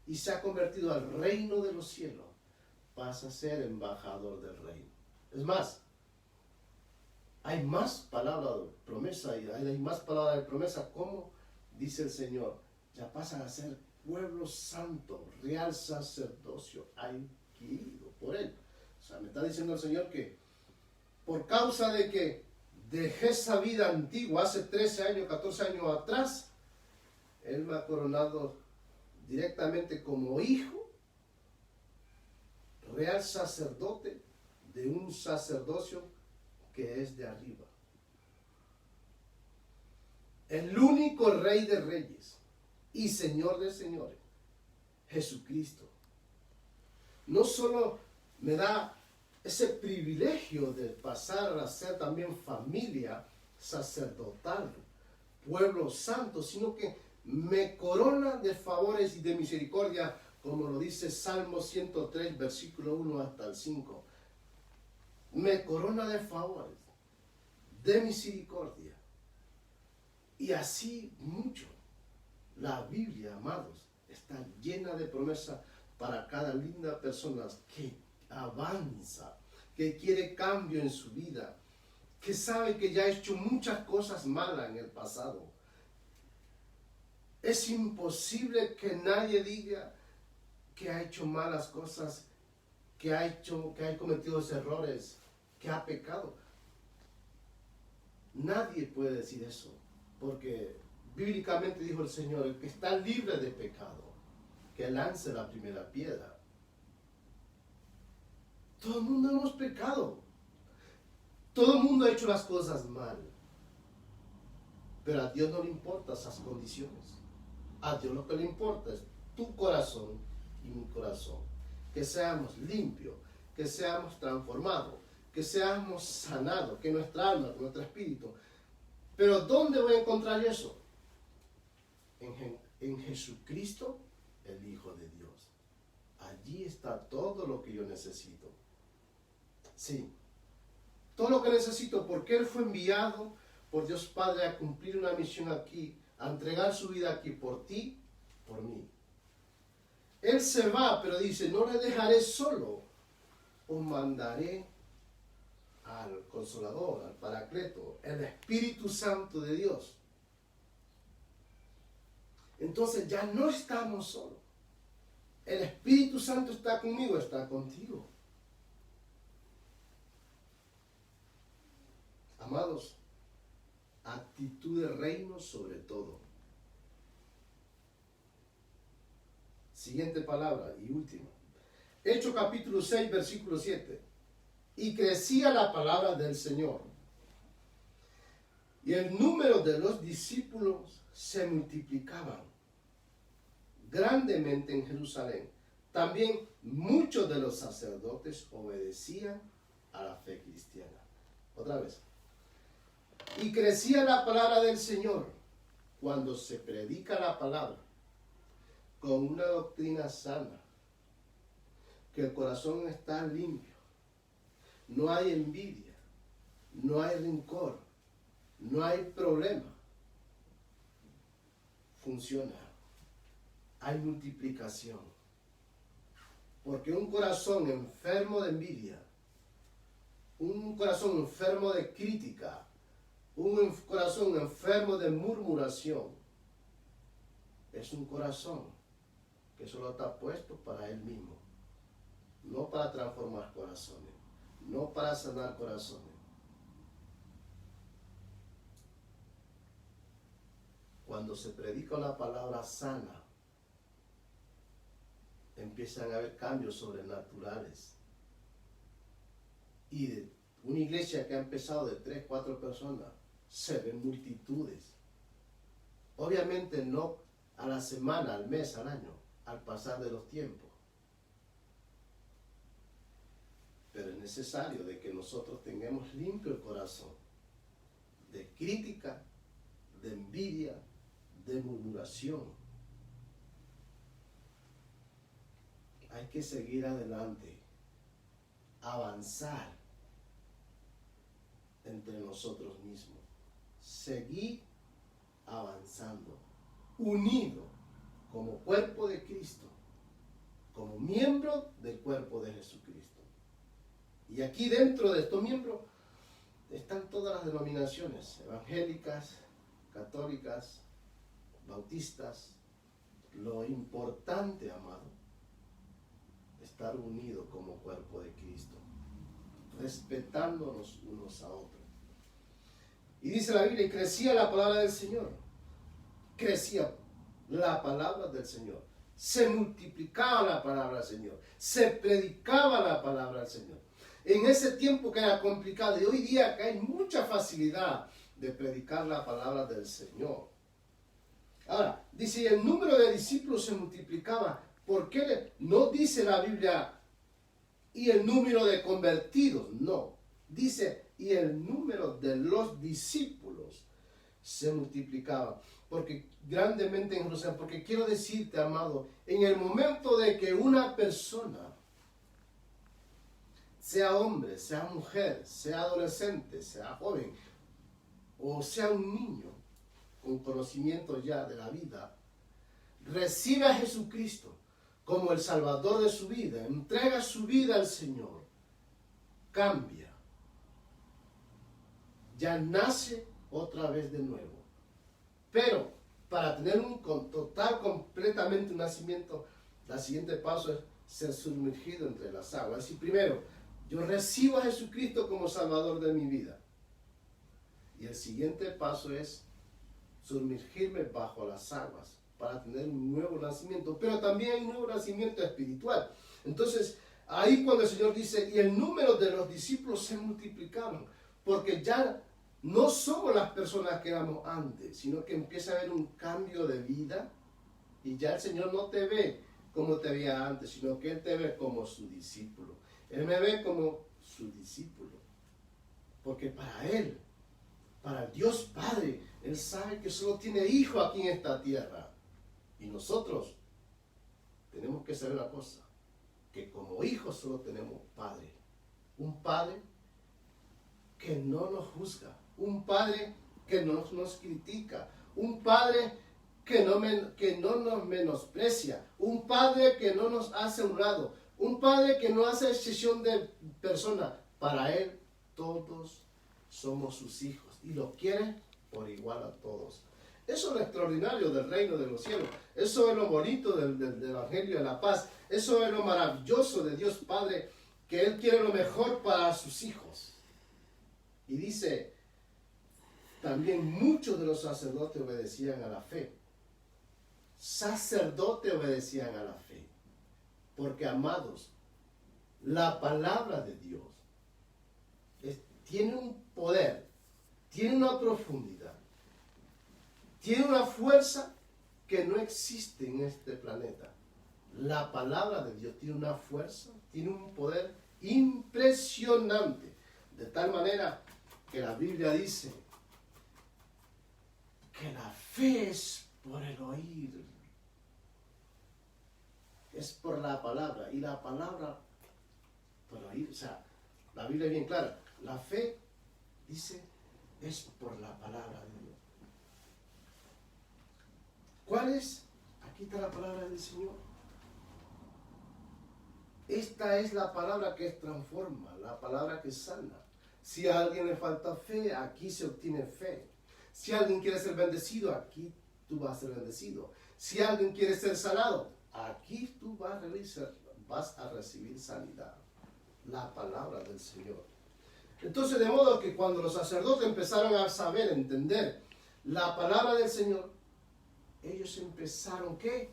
y se ha convertido al reino de los cielos, pasa a ser embajador del reino. Es más, hay más palabras de promesa y hay más palabras de promesa, como dice el Señor, ya pasan a ser pueblo santo, real sacerdocio adquirido por Él. O sea, me está diciendo el Señor que por causa de que dejé esa vida antigua hace 13 años, 14 años atrás, Él me ha coronado directamente como hijo, real sacerdote de un sacerdocio que es de arriba. El único Rey de Reyes y Señor de Señores, Jesucristo, no solo me da ese privilegio de pasar a ser también familia sacerdotal, pueblo santo, sino que me corona de favores y de misericordia, como lo dice Salmo 103, versículo 1 hasta el 5. Me corona de favores, de misericordia. Y así mucho. La Biblia, amados, está llena de promesas para cada linda persona que avanza, que quiere cambio en su vida, que sabe que ya ha hecho muchas cosas malas en el pasado. Es imposible que nadie diga que ha hecho malas cosas, que ha cometido errores, que ha pecado. Nadie puede decir eso, porque bíblicamente dijo el Señor, el que está libre de pecado, que lance la primera piedra. Todo el mundo hemos pecado. Todo el mundo ha hecho las cosas mal. Pero a Dios no le importan esas condiciones. A Dios lo que le importa es tu corazón y mi corazón. Que seamos limpios, que seamos transformados, que seamos sanados, que nuestra alma, que nuestro espíritu. Pero ¿dónde voy a encontrar eso? En Jesucristo, el Hijo de Dios. Allí está todo lo que yo necesito. Sí, todo lo que necesito, porque Él fue enviado por Dios Padre a cumplir una misión aquí, a entregar su vida aquí por ti, por mí. Él se va, pero dice, no le dejaré solo, os mandaré al Consolador, al Paracleto, el Espíritu Santo de Dios. Entonces ya no estamos solos. El Espíritu Santo está conmigo, está contigo. Amados, actitud de reino sobre todo. Siguiente palabra y última. Hechos capítulo 6, versículo 7. Y crecía la palabra del Señor. Y el número de los discípulos se multiplicaban grandemente en Jerusalén. También muchos de los sacerdotes obedecían a la fe cristiana. Otra vez. Y crecía la palabra del Señor. Cuando se predica la palabra con una doctrina sana, que el corazón está limpio, no hay envidia, no hay rencor, no hay problema, funciona, hay multiplicación. Porque un corazón enfermo de envidia, un corazón enfermo de crítica, un corazón enfermo de murmuración, es un corazón que solo está puesto para él mismo, no para transformar corazones, no para sanar corazones. Cuando se predica una palabra sana, empiezan a haber cambios sobrenaturales. Y de una iglesia que ha empezado de 3, 4 personas, se ven multitudes. Obviamente no a la semana, al mes, al año, al pasar de los tiempos. Pero es necesario de que nosotros tengamos limpio el corazón de crítica, de envidia, de murmuración. Hay que seguir adelante, avanzar entre nosotros mismos, seguir avanzando, unido como cuerpo de Cristo, como miembro del cuerpo de Jesucristo. Y aquí dentro de estos miembros están todas las denominaciones, evangélicas, católicas, bautistas. Lo importante, amado, estar unidos como cuerpo de Cristo, respetándonos unos a otros. Y dice la Biblia, y crecía la palabra del Señor, crecía la palabra del Señor, se multiplicaba la palabra del Señor, se predicaba la palabra del Señor. En ese tiempo que era complicado, y hoy día que hay mucha facilidad de predicar la palabra del Señor. Ahora, dice, el número de discípulos se multiplicaba. ¿Por qué no dice la Biblia y el número de convertidos? No, dice y el número de los discípulos se multiplicaba. Porque grandemente en Jerusalén, porque quiero decirte, amado, en el momento de que una persona, sea hombre, sea mujer, sea adolescente, sea joven, o sea un niño con conocimiento ya de la vida, recibe a Jesucristo como el Salvador de su vida, entrega su vida al Señor, cambia, ya nace otra vez de nuevo. Pero para tener un total, completamente un nacimiento, el siguiente paso es ser sumergido entre las aguas. Es decir, primero, yo recibo a Jesucristo como Salvador de mi vida. Y el siguiente paso es sumergirme bajo las aguas para tener un nuevo nacimiento. Pero también hay un nuevo nacimiento espiritual. Entonces, ahí cuando el Señor dice, y el número de los discípulos se multiplicaban, porque ya no somos las personas que éramos antes, sino que empieza a haber un cambio de vida y ya el Señor no te ve como te veía antes, sino que Él te ve como su discípulo. Él me ve como su discípulo. Porque para Él, para el Dios Padre, Él sabe que solo tiene hijo aquí en esta tierra. Y nosotros tenemos que saber una cosa, que como hijos solo tenemos Padre. Un Padre que no nos juzga, un Padre que no nos critica, un Padre que no nos menosprecia, un Padre que no nos hace a un lado, un Padre que no hace excepción de persona. Para Él todos somos sus hijos y los quiere por igual a todos. Eso es lo extraordinario del reino de los cielos. Eso es lo bonito del Evangelio de la paz. Eso es lo maravilloso de Dios Padre, que Él quiere lo mejor para sus hijos. Y dice, también muchos de los sacerdotes obedecían a la fe. Sacerdotes obedecían a la fe. Porque, amados, la palabra de Dios tiene un poder, tiene una profundidad, tiene una fuerza que no existe en este planeta. La palabra de Dios tiene una fuerza, tiene un poder impresionante. De tal manera que la Biblia dice que la fe es por el oír. Es por la palabra. Y la palabra por oír. O sea, la Biblia es bien clara. La fe, dice, es por la palabra de Dios. ¿Cuál es? Aquí está la palabra del Señor. Esta es la palabra que transforma, la palabra que sana. Si a alguien le falta fe, aquí se obtiene fe. Si alguien quiere ser bendecido, aquí tú vas a ser bendecido. Si alguien quiere ser sanado, aquí tú vas a recibir sanidad. La palabra del Señor. Entonces, de modo que cuando los sacerdotes empezaron a saber, entender la palabra del Señor, ellos empezaron, ¿qué?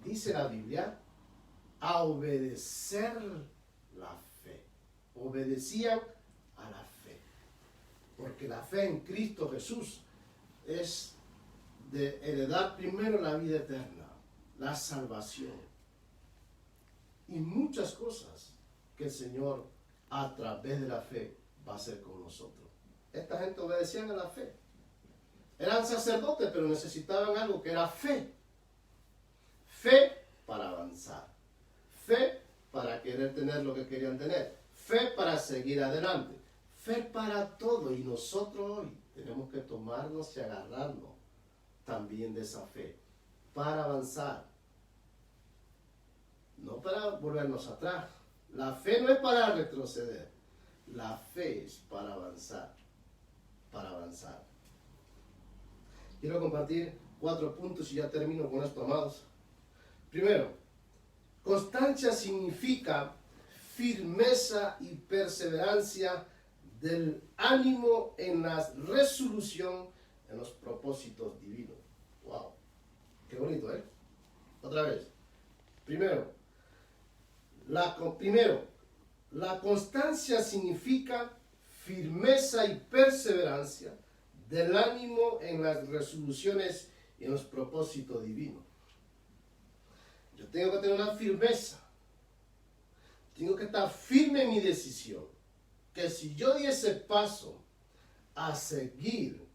Dice la Biblia, a obedecer la fe. Obedecían a la fe. Porque la fe en Cristo Jesús es de heredar primero la vida eterna, la salvación y muchas cosas que el Señor a través de la fe va a hacer con nosotros. Esta gente obedecían a la fe. Eran sacerdotes, pero necesitaban algo que era fe. Fe para avanzar. Fe para querer tener lo que querían tener. Fe para seguir adelante. Fe para todo. Y nosotros hoy tenemos que tomarnos y agarrarnos también de esa fe. Para avanzar. No para volvernos atrás. La fe no es para retroceder. La fe es para avanzar. Para avanzar. Quiero compartir 4 puntos y ya termino con esto, amados. Primero, constancia significa firmeza y perseverancia del ánimo en la resolución, en los propósitos divinos. ¡Wow! ¡Qué bonito, eh! Otra vez. Primero, la constancia significa firmeza y perseverancia del ánimo en las resoluciones y en los propósitos divinos. Yo tengo que tener una firmeza. Tengo que estar firme en mi decisión. Que si yo di ese paso a seguir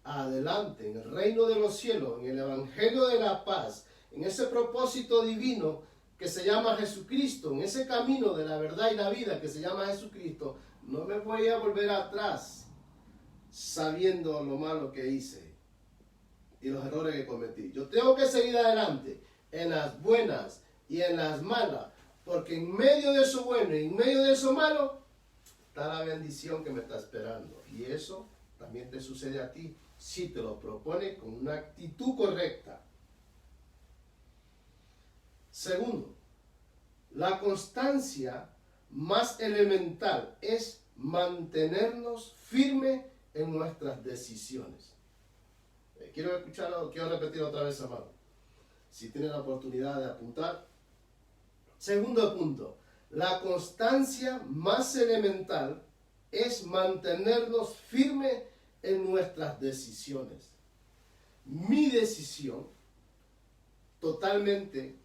adelante en el reino de los cielos, en el evangelio de la paz, en ese propósito divino que se llama Jesucristo, en ese camino de la verdad y la vida que se llama Jesucristo, no me voy a volver atrás sabiendo lo malo que hice y los errores que cometí. Yo tengo que seguir adelante en las buenas y en las malas, porque en medio de eso bueno y en medio de eso malo está la bendición que me está esperando. Y eso también te sucede a ti si te lo propones con una actitud correcta. Segundo, la constancia más elemental es mantenernos firmes en nuestras decisiones. Quiero repetir otra vez, amado. Si tienen la oportunidad de apuntar. Segundo punto, la constancia más elemental es mantenernos firmes en nuestras decisiones. Mi decisión, totalmente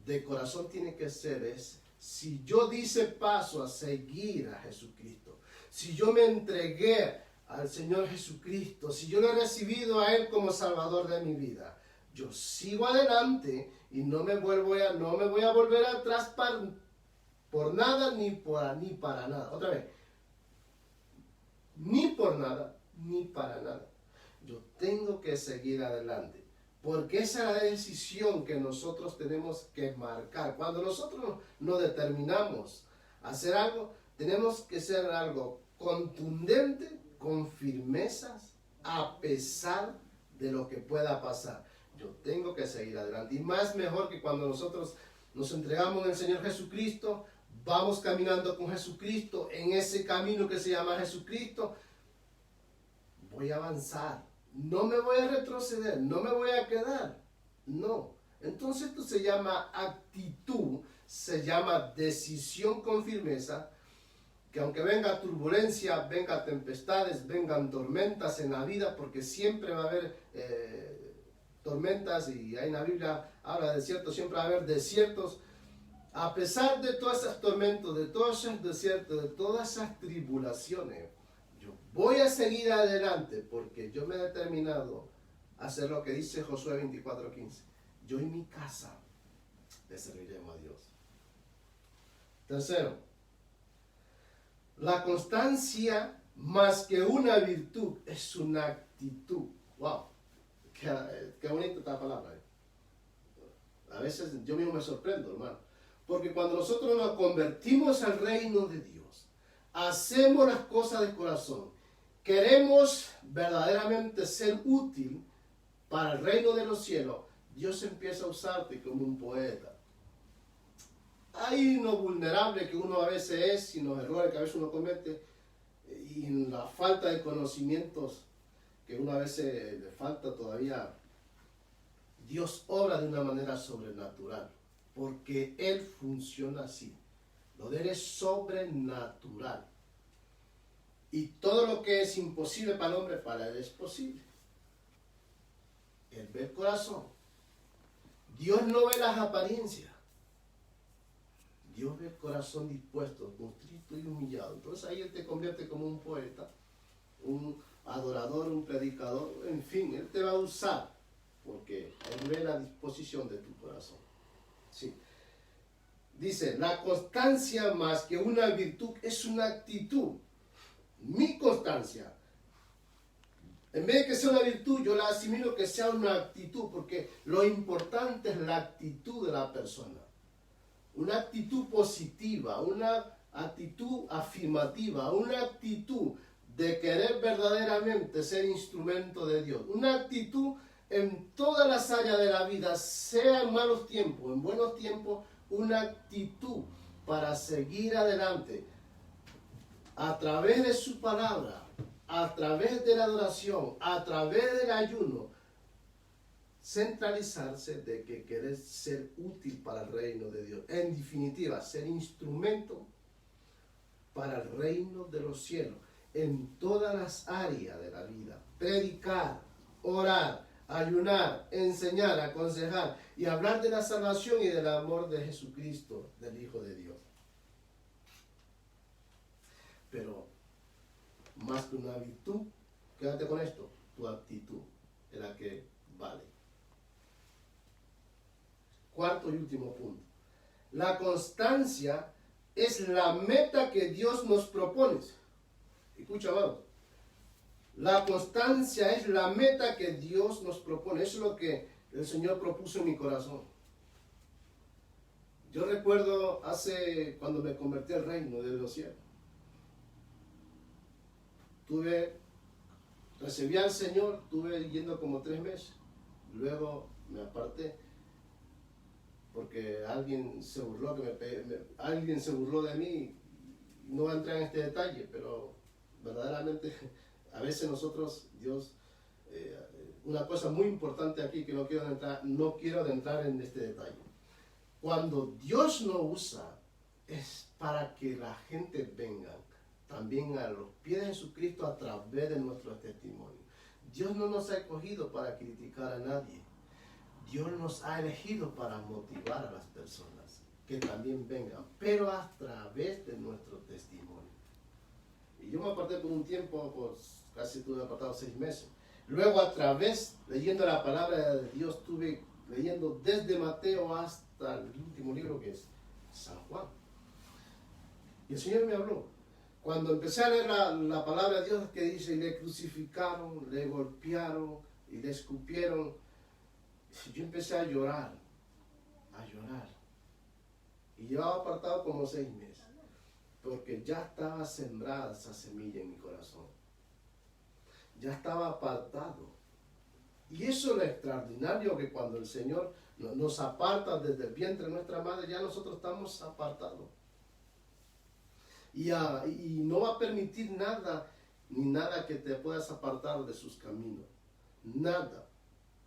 de corazón tiene que ser si yo di ese paso a seguir a Jesucristo, si yo me entregué al Señor Jesucristo, si yo lo he recibido a Él como Salvador de mi vida, yo sigo adelante y no me voy a volver atrás por nada ni para nada. Otra vez, ni por nada ni para nada. yo tengo que seguir adelante. Porque esa es la decisión que nosotros tenemos que marcar. Cuando nosotros nos determinamos a hacer algo, tenemos que hacer algo contundente, con firmezas, a pesar de lo que pueda pasar. Yo tengo que seguir adelante. Y más mejor que cuando nosotros nos entregamos en el Señor Jesucristo, vamos caminando con Jesucristo, en ese camino que se llama Jesucristo, voy a avanzar. No me voy a retroceder, no me voy a quedar. No. Entonces esto se llama actitud, se llama decisión con firmeza, que aunque venga turbulencia, venga tempestades, vengan tormentas en la vida, porque siempre va a haber tormentas, y ahí en la Biblia habla de desiertos, siempre va a haber desiertos. A pesar de todas esas tormentas, de todos esos desiertos, de todas esas tribulaciones, yo voy a seguir adelante porque yo me he determinado a hacer lo que dice Josué 24:15. Yo y mi casa le serviremos a Dios. Tercero, la constancia más que una virtud es una actitud. Wow, qué bonita esta palabra. A veces yo mismo me sorprendo, hermano. Porque cuando nosotros nos convertimos al reino de Dios, hacemos las cosas de corazón, queremos verdaderamente ser útil para el reino de los cielos, Dios empieza a usarte como un poeta. Hay lo vulnerable que uno a veces es, y los errores que a veces uno comete, y la falta de conocimientos que uno a veces le falta todavía. Dios obra de una manera sobrenatural, porque Él funciona así. Lo de Él es sobrenatural. Y todo lo que es imposible para el hombre, para Él es posible. Él ve el corazón. Dios no ve las apariencias. Dios ve el corazón dispuesto, contrito y humillado. Entonces ahí Él te convierte como un poeta, un adorador, un predicador. En fin, Él te va a usar, porque Él ve la disposición de tu corazón. Sí. Dice, la constancia más que una virtud es una actitud. Mi constancia, en vez de que sea una virtud, yo la asimilo que sea una actitud, porque lo importante es la actitud de la persona. Una actitud positiva, una actitud afirmativa, una actitud de querer verdaderamente ser instrumento de Dios. Una actitud en todas las áreas de la vida, sea en malos tiempos, en buenos tiempos, una actitud para seguir adelante a través de su palabra, a través de la adoración, a través del ayuno, centralizarse de que querés ser útil para el reino de Dios. En definitiva, ser instrumento para el reino de los cielos, en todas las áreas de la vida. Predicar, orar, ayunar, enseñar, aconsejar y hablar de la salvación y del amor de Jesucristo, del Hijo de Dios. Pero más que una virtud, quédate con esto, tu actitud es la que vale. Cuarto y último punto. La constancia es la meta que Dios nos propone. Escucha, amado. La constancia es la meta que Dios nos propone. Eso es lo que el Señor propuso en mi corazón. Yo recuerdo cuando me convertí al reino de los cielos. Recibí al Señor, estuve yendo como 3 meses. Luego me aparté porque alguien se burló de mí. No voy a entrar en este detalle, pero verdaderamente a veces nosotros, Dios, una cosa muy importante aquí que no quiero entrar en este detalle. Cuando Dios nos usa, es para que la gente venga también a los pies de Jesucristo a través de nuestro testimonio. Dios no nos ha escogido para criticar a nadie. Dios nos ha elegido para motivar a las personas que también vengan, pero a través de nuestro testimonio. Y yo me aparté por un tiempo, pues casi estuve apartado 6 meses. Luego leyendo la palabra de Dios, estuve leyendo desde Mateo hasta el último libro que es San Juan. Y el Señor me habló. Cuando empecé a leer la palabra de Dios que dice, le crucificaron, le golpearon y le escupieron, yo empecé a llorar, a llorar. Y llevaba apartado como 6 meses, porque ya estaba sembrada esa semilla en mi corazón. Ya estaba apartado. Y eso es lo extraordinario, que cuando el Señor nos aparta desde el vientre de nuestra madre, ya nosotros estamos apartados. Y no va a permitir nada, ni nada que te puedas apartar de sus caminos. Nada.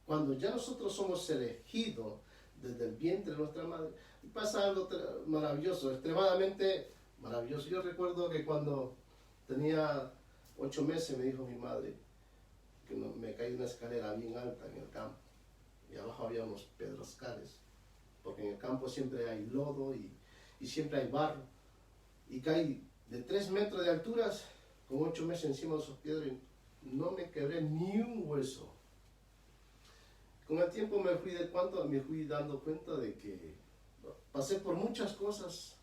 Cuando ya nosotros somos elegidos desde el vientre de nuestra madre, pasa algo maravilloso, extremadamente maravilloso. Yo recuerdo que cuando tenía 8 meses me dijo mi madre que me caí de una escalera bien alta en el campo. Y abajo había unos pedroscales, porque en el campo siempre hay lodo y siempre hay barro. Y caí de 3 metros de alturas con 8 meses encima de esos piedras y no me quebré ni un hueso. Con el tiempo me fui dando cuenta de que pasé por muchas cosas,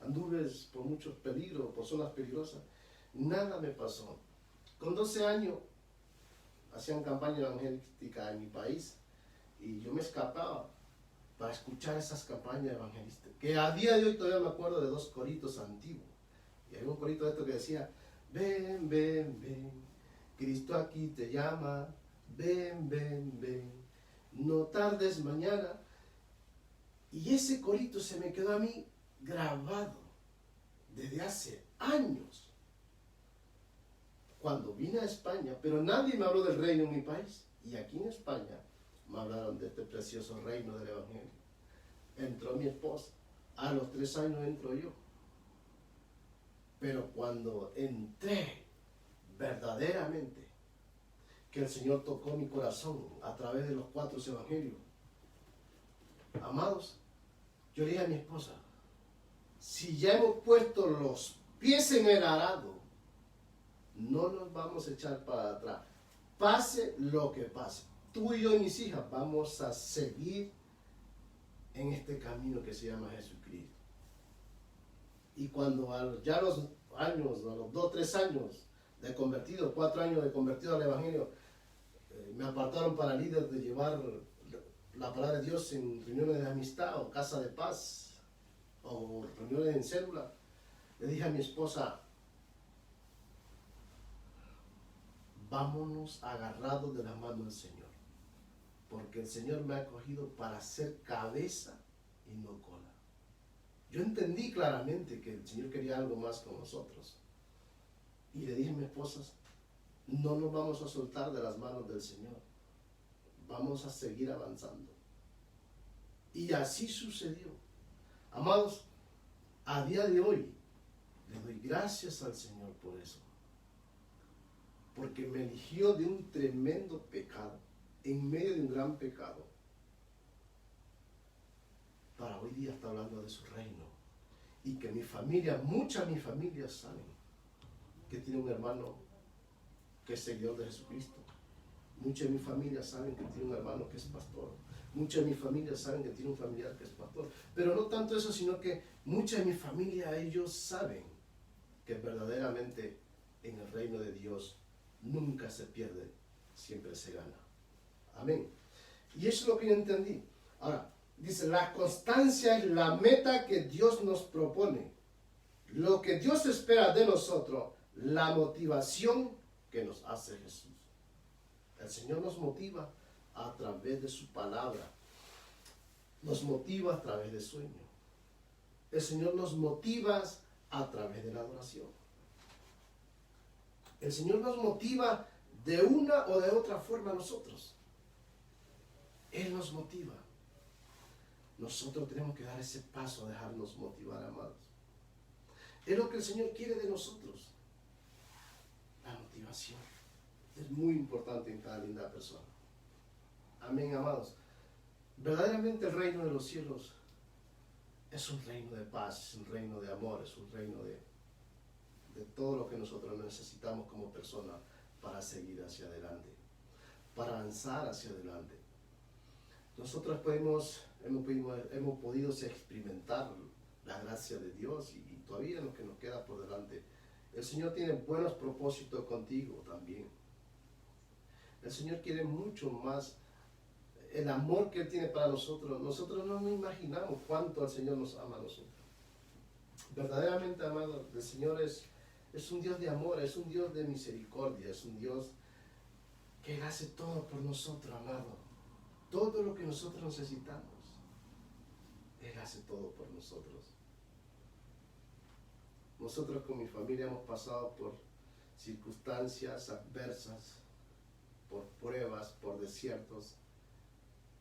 anduve por muchos peligros, por zonas peligrosas, nada me pasó. Con 12 años hacían campaña evangelística en mi país y yo me escapaba para escuchar esas campañas evangelísticas, que a día de hoy todavía me acuerdo de 2 coritos antiguos. Y hay un corito de esto que decía, ven, ven, ven, Cristo aquí te llama, ven, ven, ven, no tardes mañana. Y ese corito se me quedó a mí grabado desde hace años, cuando vine a España, pero nadie me habló del reino en mi país. Y aquí en España me hablaron de este precioso reino del Evangelio. Entró mi esposa, a los 3 años entro yo. Pero cuando entré verdaderamente, que el Señor tocó mi corazón a través de los 4 evangelios, amados, yo le dije a mi esposa, si ya hemos puesto los pies en el arado, no nos vamos a echar para atrás. Pase lo que pase. Tú y yo y mis hijas vamos a seguir en este camino que se llama Jesucristo. Y cuando ya a los 2, 3 años de convertido, 4 años de convertido al Evangelio, me apartaron para líder de llevar la palabra de Dios en reuniones de amistad o casa de paz o reuniones en célula, le dije a mi esposa, vámonos agarrados de la mano del Señor, porque el Señor me ha cogido para ser cabeza y no cola. Yo entendí claramente que el Señor quería algo más con nosotros. Y le dije a mi esposa, no nos vamos a soltar de las manos del Señor. Vamos a seguir avanzando. Y así sucedió. Amados, a día de hoy, le doy gracias al Señor por eso. Porque me eligió de un tremendo pecado, en medio de un gran pecado, para hoy día estar hablando de su reino. Y que mi familia, muchas de mi familia saben que tiene un hermano que es seguidor de Jesucristo. Muchas de mi familia saben que tiene un hermano que es pastor. Muchas de mi familia saben que tiene un familiar que es pastor. Pero no tanto eso, sino que mucha de mi familia, ellos saben que verdaderamente en el reino de Dios nunca se pierde, siempre se gana. Amén. Y eso es lo que yo entendí. Ahora, dice, la constancia es la meta que Dios nos propone. Lo que Dios espera de nosotros, la motivación que nos hace Jesús. El Señor nos motiva a través de su palabra. Nos motiva a través de sueño. El Señor nos motiva a través de la adoración. El Señor nos motiva de una o de otra forma a nosotros. Él nos motiva. Nosotros tenemos que dar ese paso a dejarnos motivar, amados. Es lo que el Señor quiere de nosotros. La motivación es muy importante en cada linda persona. Amén, amados. Verdaderamente el reino de los cielos es un reino de paz, es un reino de amor, es un reino de todo lo que nosotros necesitamos como personas para seguir hacia adelante, para avanzar hacia adelante. Nosotros hemos podido experimentar la gracia de Dios y todavía lo que nos queda por delante. El Señor tiene buenos propósitos contigo también. El Señor quiere mucho más. El amor que Él tiene para nosotros, nosotros no nos imaginamos cuánto el Señor nos ama a nosotros. Verdaderamente, amado, el Señor es un Dios de amor, es un Dios de misericordia, es un Dios que Él hace todo por nosotros, amado. Todo lo que nosotros necesitamos, Él hace todo por nosotros. Nosotros con mi familia hemos pasado por circunstancias adversas, por pruebas, por desiertos.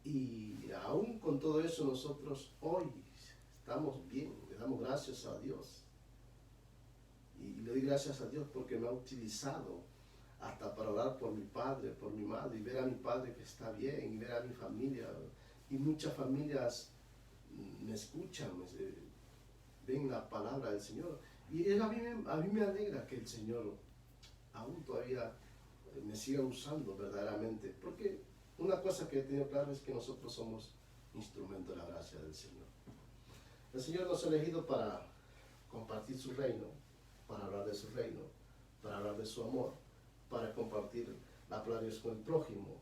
Y aún con todo eso nosotros hoy estamos bien, le damos gracias a Dios. Y le doy gracias a Dios porque me ha utilizado hasta para orar por mi padre, por mi madre, y ver a mi padre que está bien, y ver a mi familia. Y muchas familias me escuchan, ven la palabra del Señor. Y a mí me alegra que el Señor aún todavía me siga usando verdaderamente. Porque una cosa que he tenido claro es que nosotros somos instrumento de la gracia del Señor. El Señor nos ha elegido para compartir su reino, para hablar de su reino, para hablar de su amor, para compartir la palabra de Dios con el prójimo.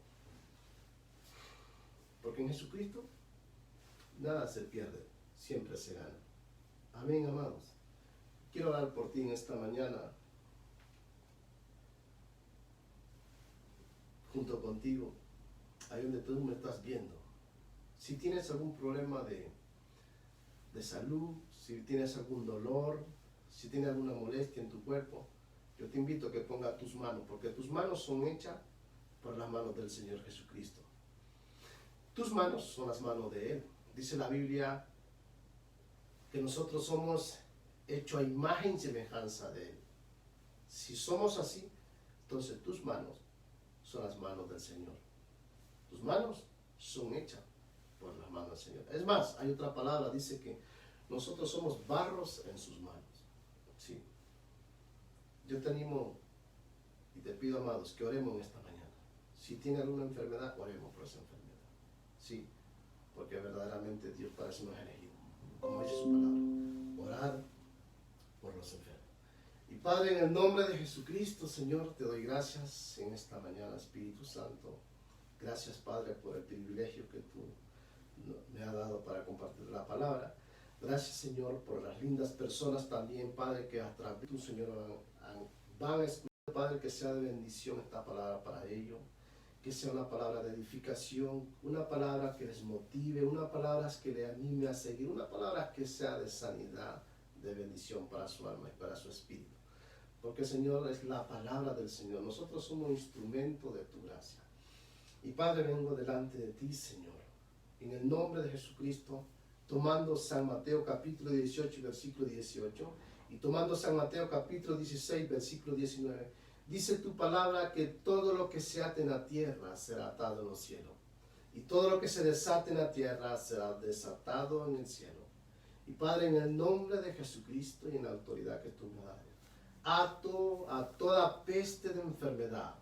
Porque en Jesucristo nada se pierde, siempre se gana. Amén, amados. Quiero orar por ti en esta mañana, junto contigo, ahí donde tú me estás viendo. Si tienes algún problema de salud, si tienes algún dolor, si tienes alguna molestia en tu cuerpo, yo te invito a que pongas tus manos, porque tus manos son hechas por las manos del Señor Jesucristo. Tus manos son las manos de Él. Dice la Biblia que nosotros somos hechos a imagen y semejanza de Él. Si somos así, entonces tus manos son las manos del Señor. Tus manos son hechas por las manos del Señor. Es más, hay otra palabra, dice que nosotros somos barros en sus manos. Sí. Yo te animo y te pido, amados, que oremos en esta mañana. Si tiene alguna enfermedad, oremos por esa enfermedad. Sí, porque verdaderamente Dios para eso nos ha elegido. Como dice su palabra, orar por los enfermos. Y Padre, en el nombre de Jesucristo, Señor, te doy gracias en esta mañana, Espíritu Santo. Gracias, Padre, por el privilegio que tú me has dado para compartir la palabra. Gracias, Señor, por las lindas personas también, Padre, que a través de tu Señor van a escuchar, Padre, que sea de bendición esta palabra para ellos, que sea una palabra de edificación, una palabra que les motive, una palabra que les anime a seguir, una palabra que sea de sanidad, de bendición para su alma y para su espíritu. Porque, Señor, es la palabra del Señor. Nosotros somos instrumento de tu gracia. Y, Padre, vengo delante de ti, Señor, en el nombre de Jesucristo, tomando San Mateo capítulo 18, versículo 18, y tomando San Mateo capítulo 16, versículo 19, dice tu palabra que todo lo que se ate en la tierra será atado en los cielos, y todo lo que se desate en la tierra será desatado en el cielo. Y Padre, en el nombre de Jesucristo y en la autoridad que tú me das, ato a toda peste de enfermedad,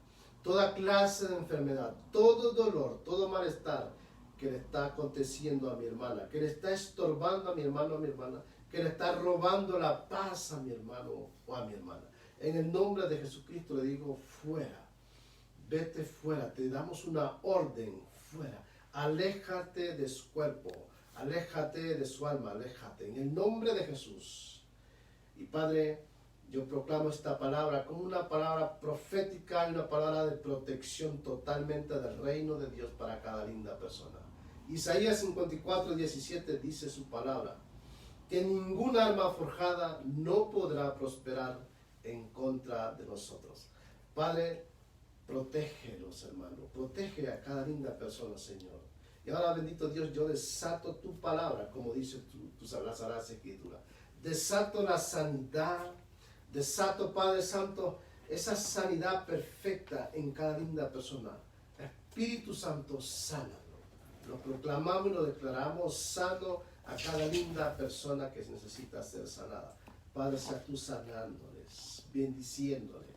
toda clase de enfermedad, todo dolor, todo malestar que le está aconteciendo a mi hermana, que le está estorbando a mi hermano o a mi hermana, que le está robando la paz a mi hermano o a mi hermana. En el nombre de Jesucristo le digo, fuera, vete fuera, te damos una orden, fuera, aléjate de su cuerpo, aléjate de su alma, aléjate, en el nombre de Jesús. Y Padre, yo proclamo esta palabra como una palabra profética y una palabra de protección totalmente del reino de Dios para cada linda persona. Isaías 54, 17 dice su palabra, que ningún arma forjada no podrá prosperar en contra de nosotros. Padre, protégelos, hermano, protege a cada linda persona, Señor. Y ahora, bendito Dios, yo desato tu palabra, como dice tu sagrada escritura. Desato la sanidad, desato, Padre Santo, esa sanidad perfecta en cada linda persona. Espíritu Santo, sánalo. Lo proclamamos y lo declaramos sano a cada linda persona que necesita ser sanada. Padre, sea tú sanándoles, bendiciéndoles.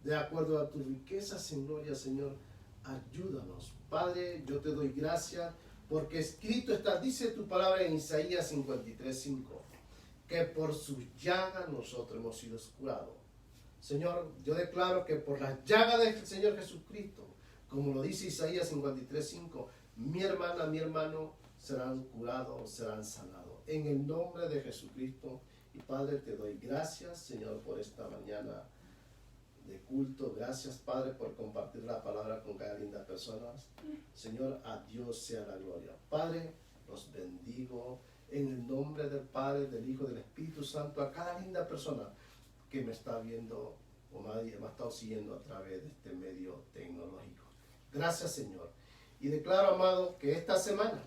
De acuerdo a tus riquezas en gloria, Señor, ayúdanos. Padre, yo te doy gracias porque escrito está, dice tu palabra en Isaías 53:5. que por sus llagas nosotros hemos sido curados. Señor, yo declaro que por las llagas del Señor Jesucristo, como lo dice Isaías 53:5, mi hermana, mi hermano serán curados, serán sanados. En el nombre de Jesucristo. Y Padre, te doy gracias, Señor, por esta mañana de culto. Gracias, Padre, por compartir la palabra con cada linda persona. Señor, a Dios sea la gloria. Padre, los bendigo en el nombre del Padre, del Hijo, del Espíritu Santo, a cada linda persona que me está viendo o me ha estado siguiendo a través de este medio tecnológico. Gracias, Señor. Y declaro, amado, que esta semana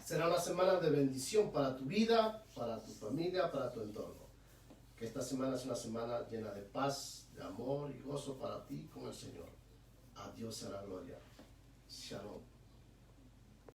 será una semana de bendición para tu vida, para tu familia, para tu entorno. Que esta semana es una semana llena de paz, de amor y gozo para ti con el Señor. A Dios será gloria. Shalom.